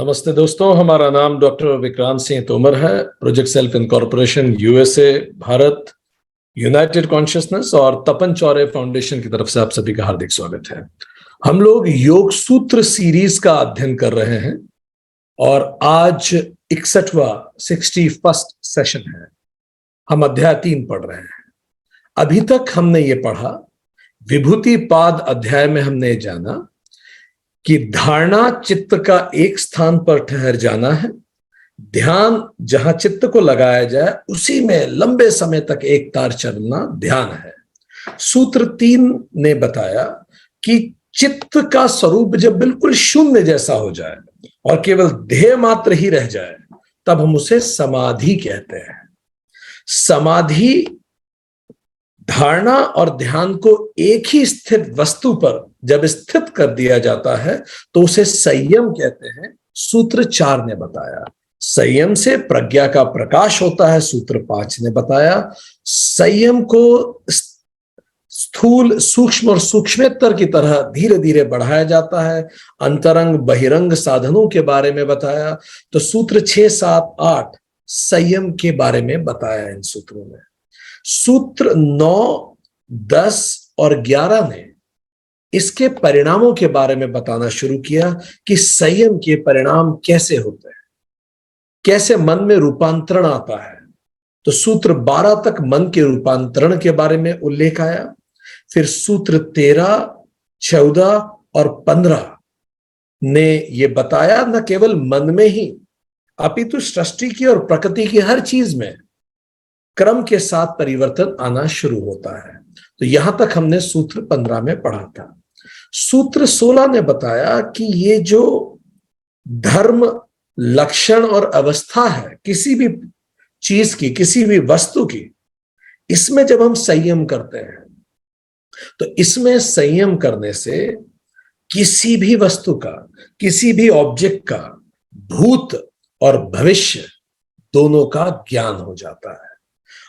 नमस्ते दोस्तों, हमारा नाम डॉक्टर विक्रांत सिंह तोमर है। Project self incorporation USA, Bharat, United consciousness और तपन चौरे फाउंडेशन की तरफ से आप सभी का हार्दिक स्वागत है। हम लोग योग सूत्र सीरीज का अध्ययन कर रहे हैं और आज 61वां सेशन है। हम अध्याय 3 पढ़ रहे हैं। अभी तक हमने ये पढ़ा, विभूति पाद अध्याय में हमने जाना कि धारणा चित्त का एक स्थान पर ठहर जाना है, ध्यान जहां चित्त को लगाया जाए उसी में लंबे समय तक एक तार चलना ध्यान है। सूत्र 3 ने बताया कि चित्त का स्वरूप जब बिल्कुल शून्य जैसा हो जाए और केवल ध्येय मात्र ही रह जाए तब हम उसे समाधि कहते हैं। समाधि धारणा और ध्यान को एक ही स्थित वस्तु पर जब स्थित कर दिया जाता है तो उसे संयम कहते हैं। सूत्र 4 ने बताया संयम से प्रज्ञा का प्रकाश होता है। सूत्र 5 ने बताया संयम को स्थूल, सूक्ष्म और सूक्ष्मेतर की तरह धीरे धीरे बढ़ाया जाता है। अंतरंग बहिरंग साधनों के बारे में बताया। तो सूत्र 6, 7, 8 संयम के बारे में बताया इन सूत्रों में। सूत्र 9, 10 और 11 ने इसके परिणामों के बारे में बताना शुरू किया कि संयम के परिणाम कैसे होते हैं, कैसे मन में रूपांतरण आता है। तो सूत्र 12 तक मन के रूपांतरण के बारे में उल्लेख आया। फिर सूत्र 13, 14 और 15 ने यह बताया न केवल मन में ही अपितु सृष्टि की और प्रकृति की हर चीज में क्रम के साथ परिवर्तन आना शुरू होता है। तो यहां तक हमने सूत्र 15 में पढ़ा था। सूत्र 16 ने बताया कि ये जो धर्म, लक्षण और अवस्था है किसी भी चीज की, किसी भी वस्तु की, इसमें जब हम संयम करते हैं तो इसमें संयम करने से किसी भी वस्तु का, किसी भी ऑब्जेक्ट का भूत और भविष्य दोनों का ज्ञान हो जाता है।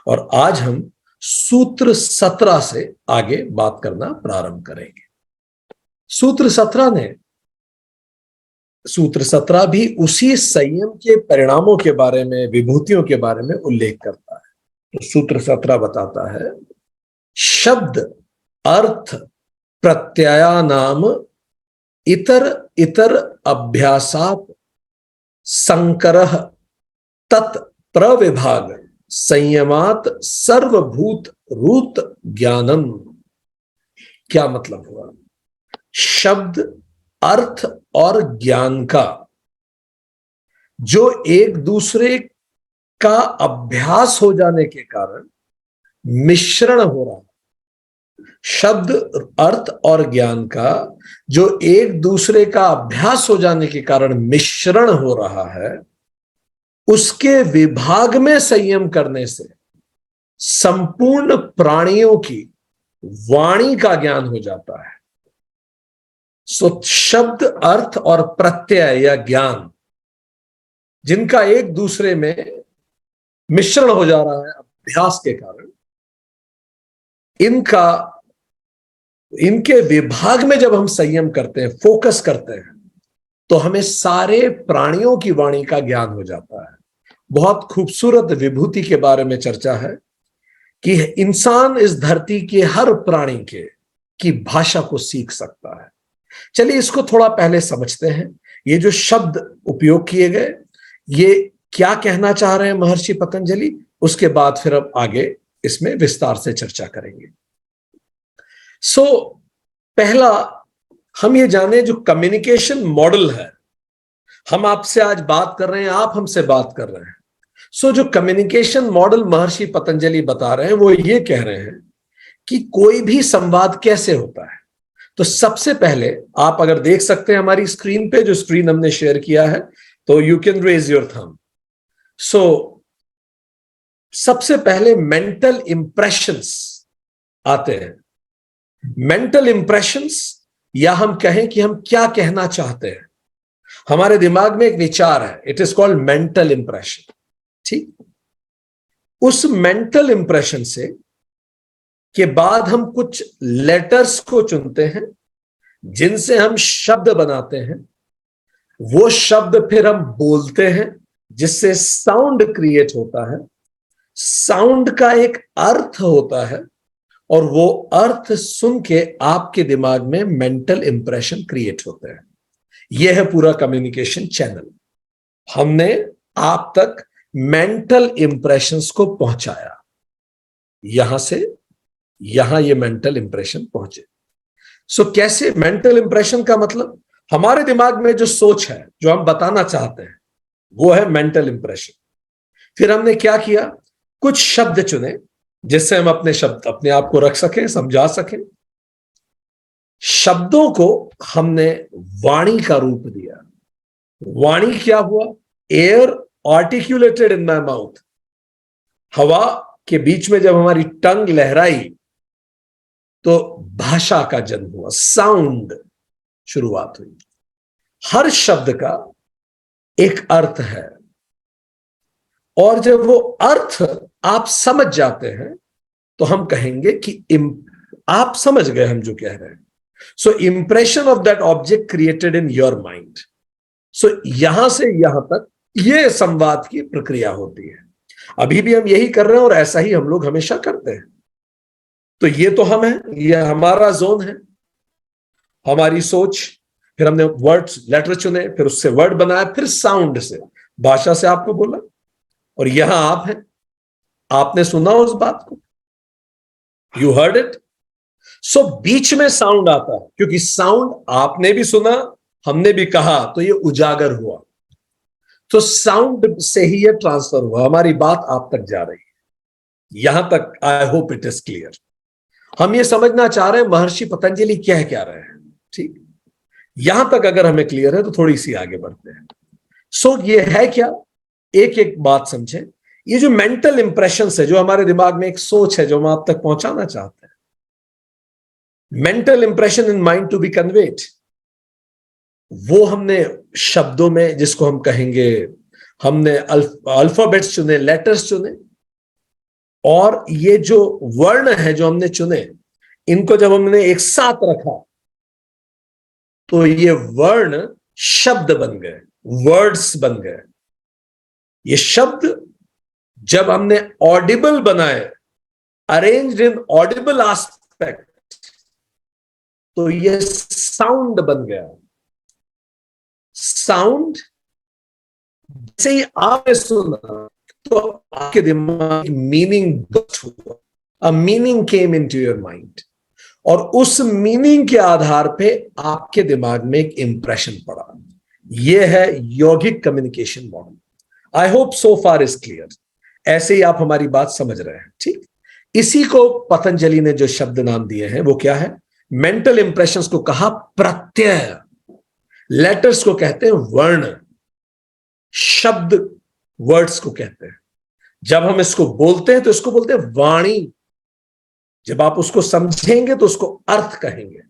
और आज हम सूत्र 17 से आगे बात करना प्रारंभ करेंगे। सूत्र 17 भी उसी संयम के परिणामों के बारे में, विभूतियों के बारे में उल्लेख करता है। तो सूत्र 17 बताता है शब्द अर्थ प्रत्ययानाम इतर इतर अभ्यासात संकरः तत् प्रविभाग संयमात सर्वभूत रूत ज्ञानम। क्या मतलब हुआ? शब्द, अर्थ और ज्ञान का जो एक दूसरे का अभ्यास हो जाने के कारण मिश्रण हो रहा है, शब्द, अर्थ और ज्ञान का जो एक दूसरे का अभ्यास हो जाने के कारण मिश्रण हो रहा है, उसके विभाग में संयम करने से संपूर्ण प्राणियों की वाणी का ज्ञान हो जाता है। सो शब्द, अर्थ और प्रत्यय या ज्ञान जिनका एक दूसरे में मिश्रण हो जा रहा है अभ्यास के कारण, इनके विभाग में जब हम संयम करते हैं, फोकस करते हैं, तो हमें सारे प्राणियों की वाणी का ज्ञान हो जाता है। बहुत खूबसूरत विभूति के बारे में चर्चा है कि इंसान इस धरती के हर प्राणी की भाषा को सीख सकता है। चलिए इसको थोड़ा पहले समझते हैं। ये जो शब्द उपयोग किए गए, ये क्या कहना चाह रहे हैं महर्षि पतंजलि, उसके बाद फिर अब आगे इसमें विस्तार से चर्चा करेंगे। पहला हम ये जाने जो कम्युनिकेशन मॉडल है, हम आपसे आज बात कर रहे हैं, आप हमसे बात कर रहे हैं। जो कम्युनिकेशन मॉडल महर्षि पतंजलि बता रहे हैं वो ये कह रहे हैं कि कोई भी संवाद कैसे होता है। तो सबसे पहले आप अगर देख सकते हैं हमारी स्क्रीन पे, जो स्क्रीन हमने शेयर किया है, तो you can raise your thumb. सबसे पहले मेंटल इंप्रेशंस आते हैं। मेंटल इंप्रेशंस, या हम कहें कि हम क्या कहना चाहते हैं, हमारे दिमाग में एक विचार है, it is called mental impression. ठीक, उस मेंटल इंप्रेशन से के बाद हम कुछ लेटर्स को चुनते हैं जिनसे हम शब्द बनाते हैं। वो शब्द फिर हम बोलते हैं जिससे साउंड क्रिएट होता है। साउंड का एक अर्थ होता है और वो अर्थ सुन के आपके दिमाग में मेंटल इंप्रेशन क्रिएट होते हैं। यह है पूरा कम्युनिकेशन चैनल। हमने आप तक मेंटल इंप्रेशंस को पहुंचाया, यहां से यहां ये मेंटल इंप्रेशन पहुंचे। सो कैसे? मेंटल इंप्रेशन का मतलब हमारे दिमाग में जो सोच है, जो हम बताना चाहते हैं, वो है मेंटल इंप्रेशन। फिर हमने क्या किया? कुछ शब्द चुने जिससे हम अपने आप को रख सकें, समझा सकें। शब्दों को हमने वाणी का रूप दिया। वाणी क्या हुआ? Air articulated in my mouth. हवा के बीच में जब हमारी टंग लहराई तो भाषा का जन्म हुआ, साउंड शुरुआत हुई। हर शब्द का एक अर्थ है और जब वो अर्थ आप समझ जाते हैं तो हम कहेंगे कि आप समझ गए हम जो कह रहे हैं। So impression of that object created in your mind. So यहां से यहां तक ये संवाद की प्रक्रिया होती है। अभी भी हम यही कर रहे हैं और ऐसा ही हम लोग हमेशा करते हैं। तो ये तो हम है, ये हमारा जोन है, हमारी सोच। फिर हमने वर्ड्स, लेटर चुने, फिर उससे वर्ड बनाया, फिर साउंड से, भाषा से आपको बोला, और यहां आप हैं, आपने सुना उस बात को, यू हर्ड इट। सो बीच में साउंड आता है, क्योंकि साउंड आपने भी सुना, हमने भी कहा, तो ये उजागर हुआ। तो साउंड से ही ये ट्रांसफर हुआ, हमारी बात आप तक जा रही है। यहां तक I hope it is clear. हम ये समझना चाह रहे हैं महर्षि पतंजलि कह क्या रहे हैं, ठीक? यहां तक अगर हमें क्लियर है तो थोड़ी सी आगे बढ़ते हैं। सो ये है क्या? एक एक बात समझें। ये जो मेंटल इंप्रेशन है, जो हमारे दिमाग में एक सोच है जो हम आप तक पहुंचाना चाहते हैं, mental impression in mind to be conveyed, वो हमने शब्दों में, जिसको हम कहेंगे, हमने अल्फाबेट्स चुने, लेटर्स चुने, और ये जो वर्ण है जो हमने चुने, इनको जब हमने एक साथ रखा तो ये वर्ण शब्द बन गए, वर्ड्स बन गए। ये शब्द जब हमने ऑडिबल बनाए, अरेंज्ड इन ऑडिबल एस्पेक्ट, तो ये साउंड बन गया। साउंड जैसे ही आपने सुना तो आपके दिमाग मीनिंग हुआ, अ meaning came into your mind, और उस मीनिंग के आधार पे आपके दिमाग में एक इंप्रेशन पड़ा। यह है यौगिक communication model. I hope so far is clear. ऐसे ही आप हमारी बात समझ रहे हैं, ठीक? इसी को पतंजलि ने जो शब्द नाम दिए हैं वो क्या है? मेंटल इंप्रेशंस को कहा प्रत्यय, लेटर्स को कहते हैं वर्ण, शब्द वर्ड्स को कहते हैं। जब हम इसको बोलते हैं तो इसको बोलते हैं वाणी। जब आप उसको समझेंगे तो उसको अर्थ कहेंगे,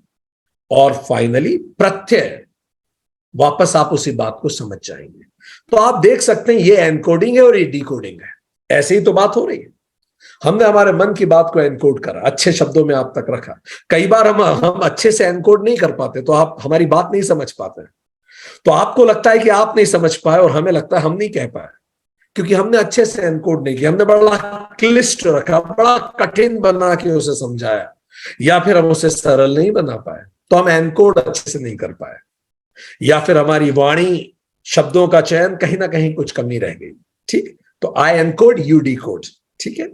और फाइनली प्रत्यय, वापस आप उसी बात को समझ जाएंगे। तो आप देख सकते हैं ये एनकोडिंग है और ये डिकोडिंग है। ऐसे ही तो बात हो रही है। हमने हमारे मन की बात को एनकोड करा, अच्छे शब्दों में आप तक रखा। कई बार हम अच्छे से एनकोड नहीं कर पाते तो आप हमारी बात नहीं समझ पाते, तो आपको लगता है कि आप नहीं समझ पाए और हमें लगता है हम नहीं कह पाए, क्योंकि हमने अच्छे से एनकोड नहीं किया। हमने बड़ा क्लिष्ट रखा, बड़ा कठिन बना के उसे समझाया, या फिर हम उसे सरल नहीं बना पाए, तो हम एनकोड अच्छे से नहीं कर पाए, या फिर हमारी वाणी, शब्दों का चयन, कहीं ना कहीं कुछ कमी रह गई, ठीक? तो आई एनकोड, यू डिकोड, ठीक है?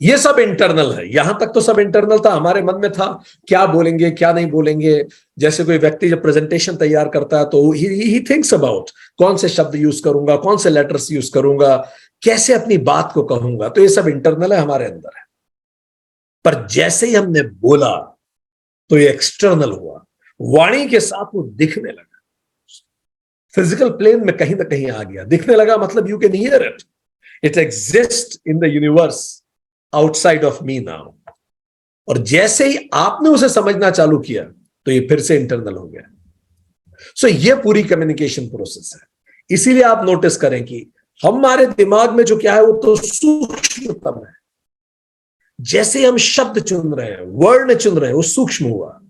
ये सब इंटरनल है। यहां तक तो सब इंटरनल था, हमारे मन में था क्या बोलेंगे क्या नहीं बोलेंगे। जैसे कोई व्यक्ति जब प्रेजेंटेशन तैयार करता है तो ही थिंक्स अबाउट कौन से शब्द यूज करूंगा, कौन से लेटर्स यूज करूंगा, कैसे अपनी बात को कहूंगा। तो ये सब इंटरनल है, हमारे अंदर है। पर जैसे ही हमने बोला तो ये एक्सटर्नल हुआ, वाणी के साथ वो दिखने लगा, फिजिकल प्लेन में कहीं ना कहीं आ गया। दिखने लगा मतलब you can hear it, it exist in the universe outside of me now. और जैसे ही आपने उसे समझना चालू किया तो ये फिर से इंटरनल हो गया। सो ये पूरी कम्युनिकेशन प्रोसेस है। इसीलिए आप नोटिस करें कि हमारे दिमाग में जो क्या है वो तो सूक्ष्मतम है। जैसे हम शब्द चुन रहे हैं, वर्ण चुन रहे हैं, वो सूक्ष्म हुआ।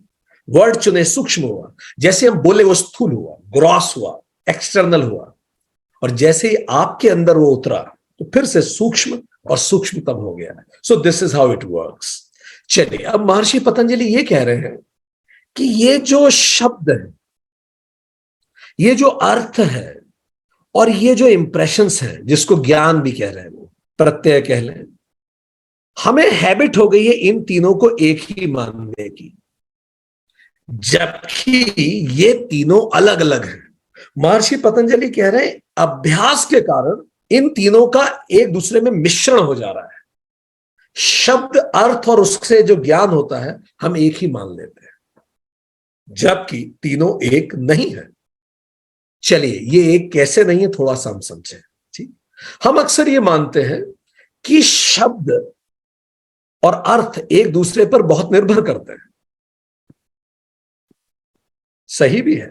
वर्ड चुने, सूक्ष्म हुआ। जैसे हम बोले वो स्थूल हुआ, ग्रॉस हुआ। एक्सटर्नल हुआ, और जैसे ही आपके अंदर वो उतरा तो फिर से सूक्ष्म और सूक्ष्मतम हो गया। So this is how it works. चलिए, अब महर्षि पतंजलि ये कह रहे हैं कि ये जो शब्द है, ये जो अर्थ है, और ये जो इंप्रेशंस है, जिसको ज्ञान भी कह रहे हैं, वो प्रत्यय कह लें, हमें हैबिट हो गई है इन तीनों को एक ही मानने की, जबकि ये तीनों अलग अलग हैं। महर्षि पतंजलि कह रहे हैं अभ्यास के कारण इन तीनों का एक दूसरे में मिश्रण हो जा रहा है। शब्द, अर्थ और उससे जो ज्ञान होता है हम एक ही मान लेते हैं, जबकि तीनों एक नहीं है। चलिए, ये एक कैसे नहीं है थोड़ा सा हम समझें। ठीक, हम अक्सर ये मानते हैं कि शब्द और अर्थ एक दूसरे पर बहुत निर्भर करते हैं। सही भी है।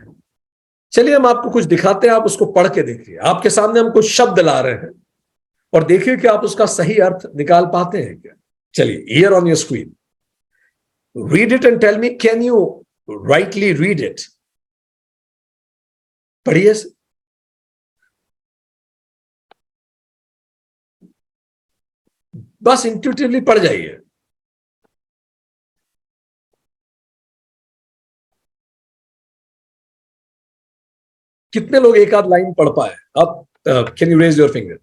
चलिए, हम आपको कुछ दिखाते हैं, आप उसको पढ़ के देखिए। आपके सामने हम कुछ शब्द ला रहे हैं और देखिए कि आप उसका सही अर्थ निकाल पाते हैं क्या। चलिए, here on your screen, read it and tell me, can you rightly read it? पढ़िए, बस इंट्यूटिवली पढ़ जाइए। कितने लोग एक आध लाइन पढ़ पाए? आप can you raise your finger?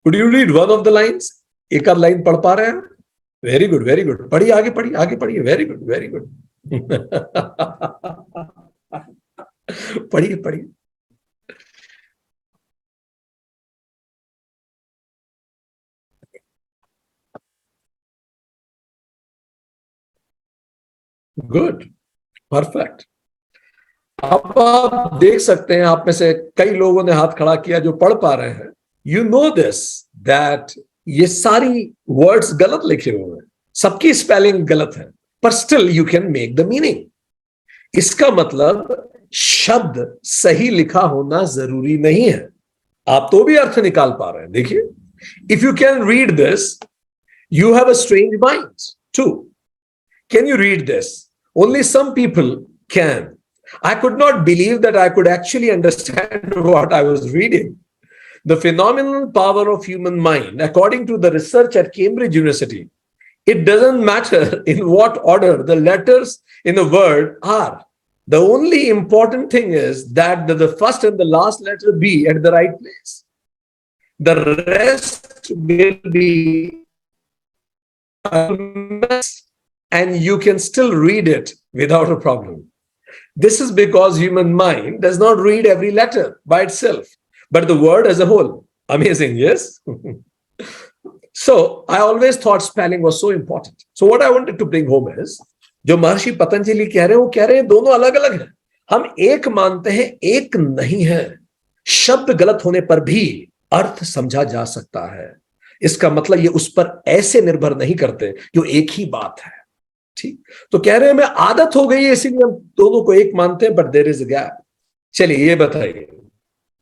Could you read one of the lines? एक आध लाइन पढ़ पा रहे हैं? Very good, very good. पढ़िए, आगे पढ़िए, आगे पढ़िए। Very good, very good. पढ़िए, पढ़िए। Good, perfect. अब आप देख सकते हैं, आप में से कई लोगों ने हाथ खड़ा किया जो पढ़ पा रहे हैं। यू नो दिस, दैट ये सारी वर्ड्स गलत लिखे हुए हैं, सबकी स्पेलिंग गलत है, पर still you can make the meaning. इसका मतलब शब्द सही लिखा होना जरूरी नहीं है, आप तो भी अर्थ निकाल पा रहे हैं। देखिए, if you can read this, you have a strange mind too. Can you read this? Only some people can. I could not believe that I could actually understand what I was reading. The phenomenal power of human mind, according to the research at Cambridge University, it doesn't matter in what order the letters in a word are. The only important thing is that the first and the last letter be at the right place. The rest will be and you can still read it without a problem. This is because human mind does not read every letter by itself, but the word as a whole. Amazing, yes? So I always thought spelling was so important. So what I wanted to bring home is, जो महर्षि पतंजलि कह रहे हैं, वो कह रहे हैं दोनों अलग अलग हैं। हम एक मानते हैं, एक नहीं है। शब्द गलत होने पर भी अर्थ समझा जा सकता है। इसका मतलब ये उस पर ऐसे निर्भर नहीं करते जो एक ही बात है। ठीक, तो कह रहे हैं मैं आदत हो गई है, इसीलिए हम दोनों को एक मानते हैं, but there is a gap. चलिए, ये बताइए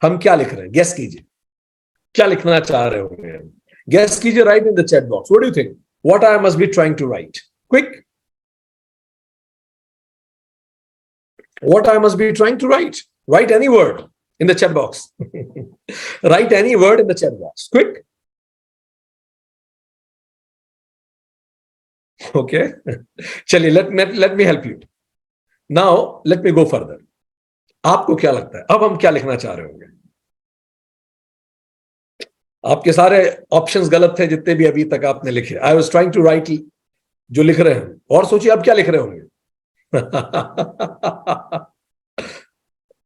हम क्या लिख रहे हैं, गेस कीजिए, क्या लिखना चाह रहे होंगे? गेस कीजिए, write in the chat box. What do you think, what I must be trying to write? Quick, what I must be trying to write? Write any word in the chat box. Write any word in the chat box, quick. Okay. चलिए, let me help you. Now let me go further. आपको क्या लगता है अब हम क्या लिखना चाह रहे होंगे? आपके सारे ऑप्शंस गलत थे जितने भी अभी तक आपने लिखे। I was trying to write जो लिख रहे हैं, और सोचिए आप क्या लिख रहे होंगे।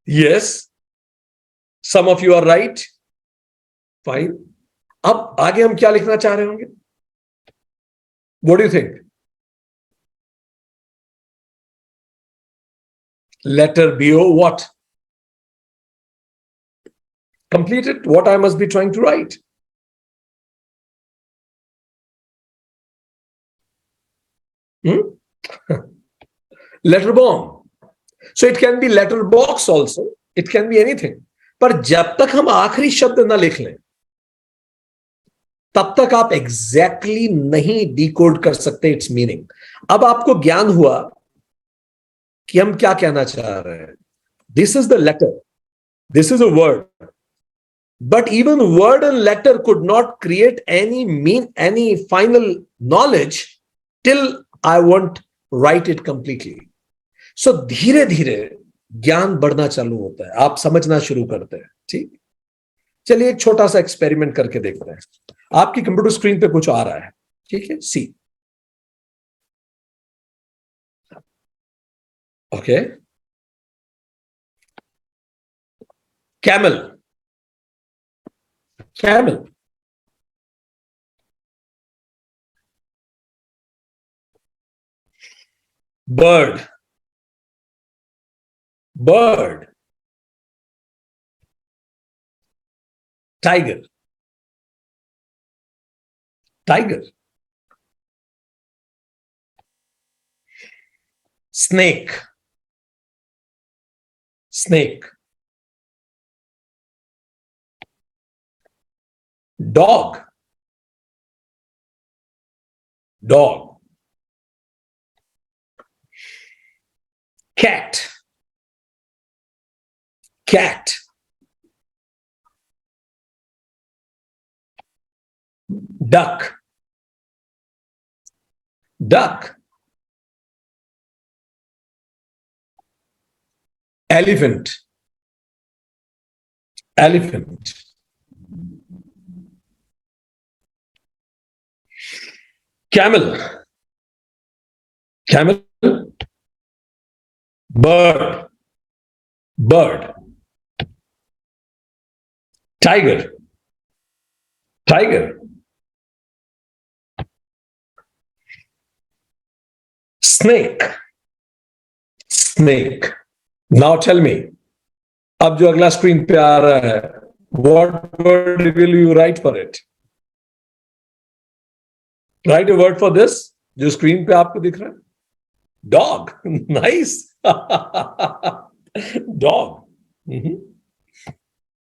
Yes, some of you are right, fine. अब आगे हम क्या लिखना चाह रहे होंगे? What do you think? Letter BO, what? Complete it. What I must be trying to write. Letter bomb. So it can be letter box also. It can be anything. पर जब तक हम आखिरी शब्द ना लिख लें, तब तक आप एग्जैक्टली नहीं डिकोड कर सकते इट्स मीनिंग। अब आपको ज्ञान हुआ कि हम क्या कहना चाह रहे हैं। This is the letter, This is a word. But even word and letter could not create any final knowledge till I won't write it completely. So धीरे धीरे ज्ञान बढ़ना चालू होता है, आप समझना शुरू करते हैं। ठीक, चलिए एक छोटा सा एक्सपेरिमेंट करके देखते हैं। आपकी कंप्यूटर स्क्रीन पे कुछ आ रहा है, ठीक है, see, okay, camel, camel, bird, bird, tiger, tiger, snake, snake, dog, dog, cat, cat, duck, duck, elephant, elephant, camel, camel, bird, bird, tiger, tiger, snake, snake. Now tell me, अब जो अगला screen पे आ रहा है, what word will you write for it? Write a word for this, जो screen पे आपको दिख रहा है, dog. Nice. Dog.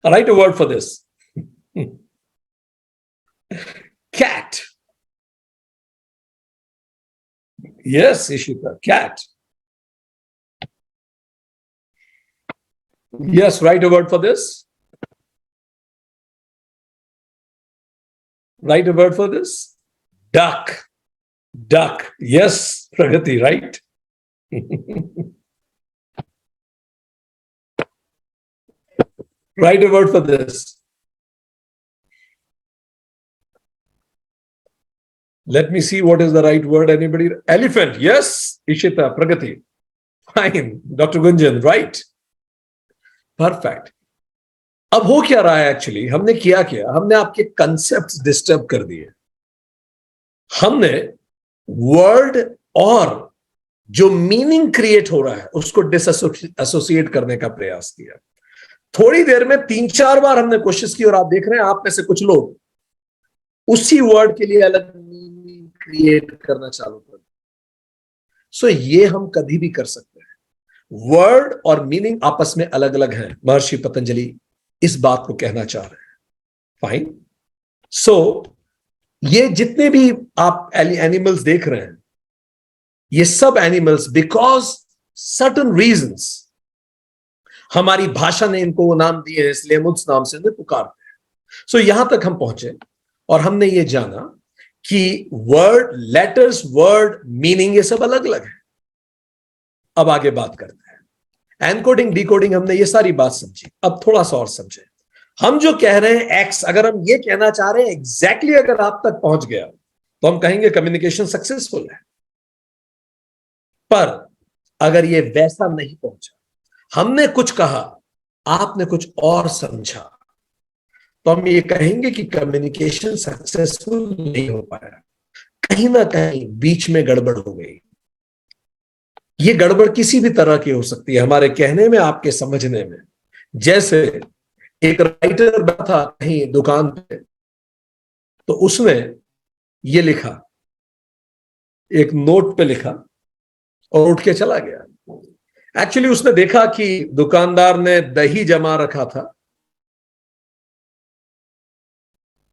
Write a word for this. Cat. Yes, Ishita, cat. Yes, write a word for this. Write a word for this. Duck. Duck. Yes, Pragati, right? Write a word for this. Let me see what is the right word. Anybody? Elephant. Yes, Ishita, Pragati. Fine. Dr. Gunjan, right? Perfect. अब हो क्या रहा है actually, हमने किया क्या, हमने आपके कंसेप्ट्स डिस्टर्ब कर दिए। हमने वर्ड और जो मीनिंग क्रिएट हो रहा है उसको डिसएसोसिएट करने का प्रयास किया। थोड़ी देर में 3-4 बार हमने कोशिश की और आप देख रहे हैं आप में से कुछ लोग उसी वर्ड के लिए अलग मीनिंग क्रिएट करना चालू कर। सो ये हम कभी भी कर सकते हैं। वर्ड और मीनिंग आपस में अलग अलग हैं। महर्षि पतंजलि इस बात को कहना चाह रहे हैं। फाइन। सो ये जितने भी आप एनिमल्स देख रहे हैं, ये सब एनिमल्स बिकॉज सर्टन रीजंस हमारी भाषा ने इनको वो नाम दिए हैं, इसलिए हम उस नाम से इन्हें पुकारते हैं। सो यहां तक हम पहुंचे और हमने ये जाना कि वर्ड, लेटर्स, वर्ड, मीनिंग ये सब अलग अलग है। अब आगे बात करते हैं। एनकोडिंग, डिकोडिंग, हमने ये सारी बात समझी। अब थोड़ा सा और समझे। हम जो कह रहे हैं एक्स, अगर हम ये कहना चाह रहे हैं एग्जैक्टली अगर आप तक पहुंच गया तो हम कहेंगे कम्युनिकेशन सक्सेसफुल है। पर अगर ये वैसा नहीं पहुंचा, हमने कुछ कहा, आपने कुछ और समझा, तो हम ये कहेंगे कि कम्युनिकेशन सक्सेसफुल नहीं हो पाया। कहीं ना कहीं बीच में गड़बड़ हो गई। ये गड़बड़ किसी भी तरह की हो सकती है, हमारे कहने में, आपके समझने में। जैसे एक राइटर बैठा कहीं दुकान पे, तो उसने ये लिखा, एक नोट पे लिखा और उठ के चला गया। एक्चुअली उसने देखा कि दुकानदार ने दही जमा रखा था,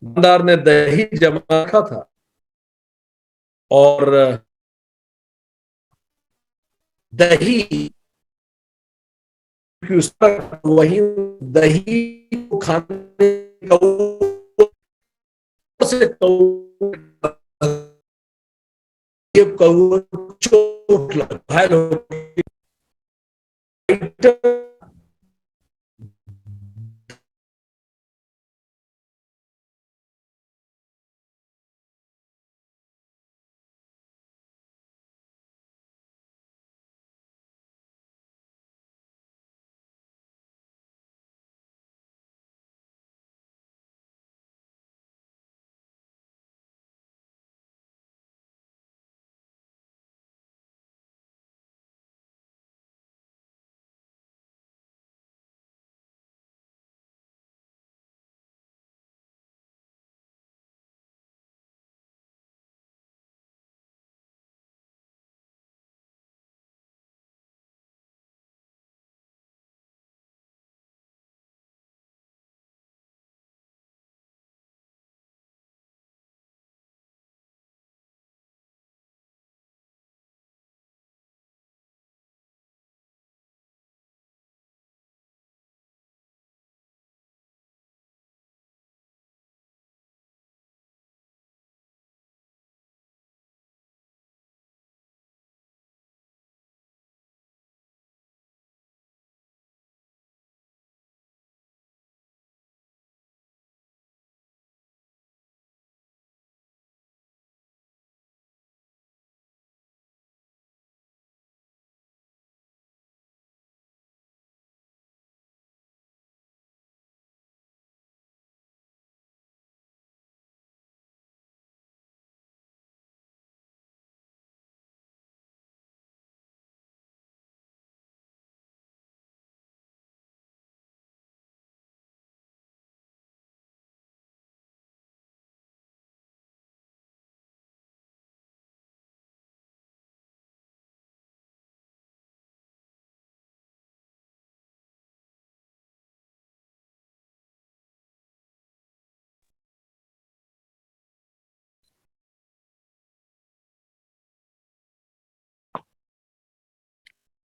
दुकानदार ने दही जमा रखा था और दही क्योंकि उसका वही दही को खाने से चोट लग घायल हो।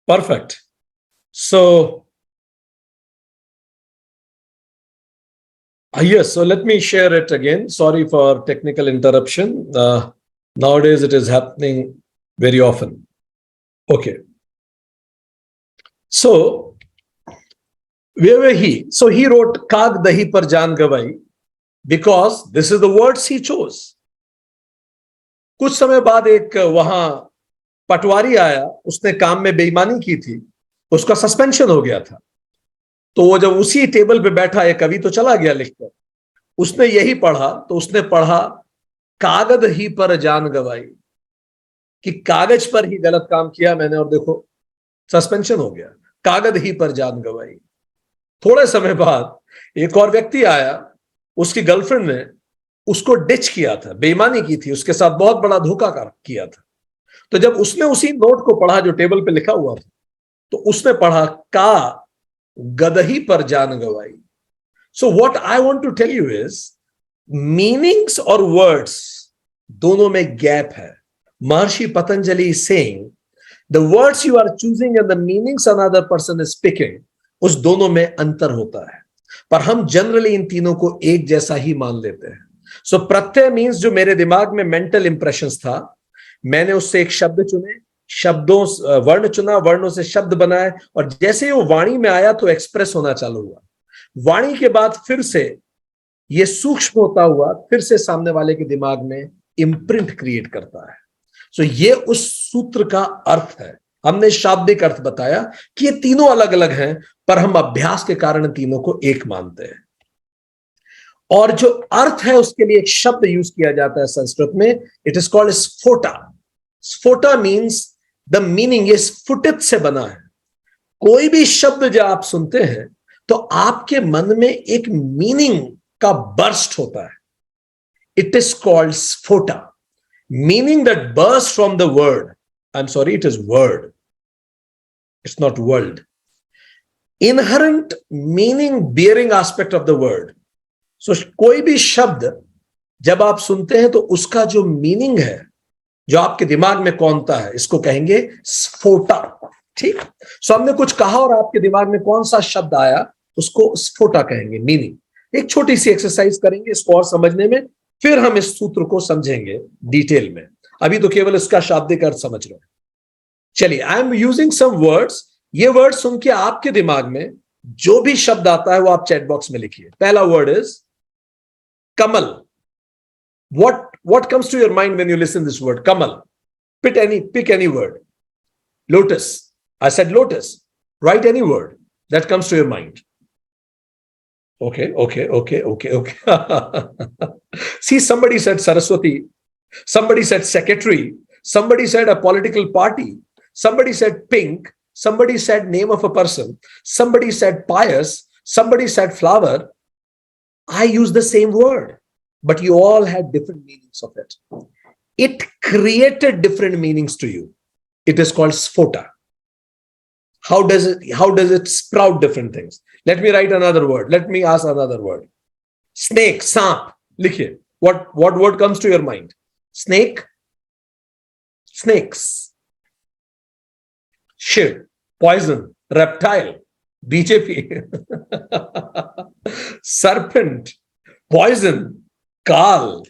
Perfect. So, yes, so let me share it again. Sorry for technical interruption. Nowadays, it is happening very often. Okay. So, where were he? So, he wrote Kaag Dahi Par Jaan Gawai because this is the words he chose. कुछ समय बाद एक वहां पटवारी आया, उसने काम में बेईमानी की थी, उसका सस्पेंशन हो गया था। तो वो जब उसी टेबल पे बैठा, एक कवि तो चला गया लिखकर, उसने यही पढ़ा, तो उसने पढ़ा कागज ही पर जान गवाई, कि कागज पर ही गलत काम किया मैंने और देखो सस्पेंशन हो गया, कागज ही पर जान गवाई। थोड़े समय बाद एक और व्यक्ति आया, उसकी गर्लफ्रेंड ने उसको डिच किया था, बेईमानी की थी, उसके साथ बहुत बड़ा धोखा किया था। तो जब उसने उसी नोट को पढ़ा जो टेबल पे लिखा हुआ था, तो उसने पढ़ा का गदही पर जान गवाई। So what I want to tell you is, meanings और वर्ड्स दोनों में गैप है। Maharshi Patanjali is saying the words you are choosing and the meanings another person is speaking, उस दोनों में अंतर होता है, पर हम जनरली इन तीनों को एक जैसा ही मान लेते हैं। सो प्रत्यय मीन्स जो मेरे दिमाग में मेंटल इंप्रेशंस था, मैंने उससे एक शब्द चुने, शब्दों वर्ण चुना, वर्णों से शब्द बनाए, और जैसे ही वो वाणी में आया तो एक्सप्रेस होना चालू हुआ। वाणी के बाद फिर से ये सूक्ष्म होता हुआ फिर से सामने वाले के दिमाग में इम्प्रिंट क्रिएट करता है। सो ये उस सूत्र का अर्थ है। हमने शाब्दिक अर्थ बताया कि ये तीनों अलग अलग हैं, पर हम अभ्यास के कारण तीनों को एक मानते हैं। और जो अर्थ है उसके लिए एक शब्द यूज किया जाता है संस्कृत में, it is called sphota. Sphota means the meaning, ये स्फुटित से बना है। कोई भी शब्द जब आप सुनते हैं तो आपके मन में एक मीनिंग का बर्स्ट होता है, it is called sphota. Meaning that burst from the word, I am sorry, it is word, it's not world. Inherent meaning bearing aspect of the word. So कोई भी शब्द जब आप सुनते हैं तो उसका जो मीनिंग है, जो आपके दिमाग में कौनता है, इसको कहेंगे स्फोटा। ठीक। सो हमने कुछ कहा और आपके दिमाग में कौन सा शब्द आया, उसको स्फोटा कहेंगे, मीनिंग। एक छोटी सी एक्सरसाइज करेंगे इसको और समझने में, फिर हम इस सूत्र को समझेंगे डिटेल में। अभी तो केवल इसका शाब्दिक अर्थ समझ रहे हैं। चलिए, I am using some words. ये वर्ड सुन के आपके दिमाग में जो भी शब्द आता है वो आप चैट बॉक्स में लिखिए। पहला word is Kamal. what comes to your mind when you listen this word kamal? Pick any word. Lotus. I said lotus. Write any word that comes to your mind. Okay. See, somebody said Saraswati, somebody said secretary, somebody said a political party, somebody said pink, somebody said name of a person, somebody said pious, somebody said flower. I used the same word, but you all had different meanings of it. It created different meanings to you. It is called sphota. How does it sprout different things? Let me write another word. Let me ask another word. Snake, सांप. लिखिए. What word comes to your mind? Snake, snakes. Shiv, poison, reptile, BJP. Serpent, poison, Kal.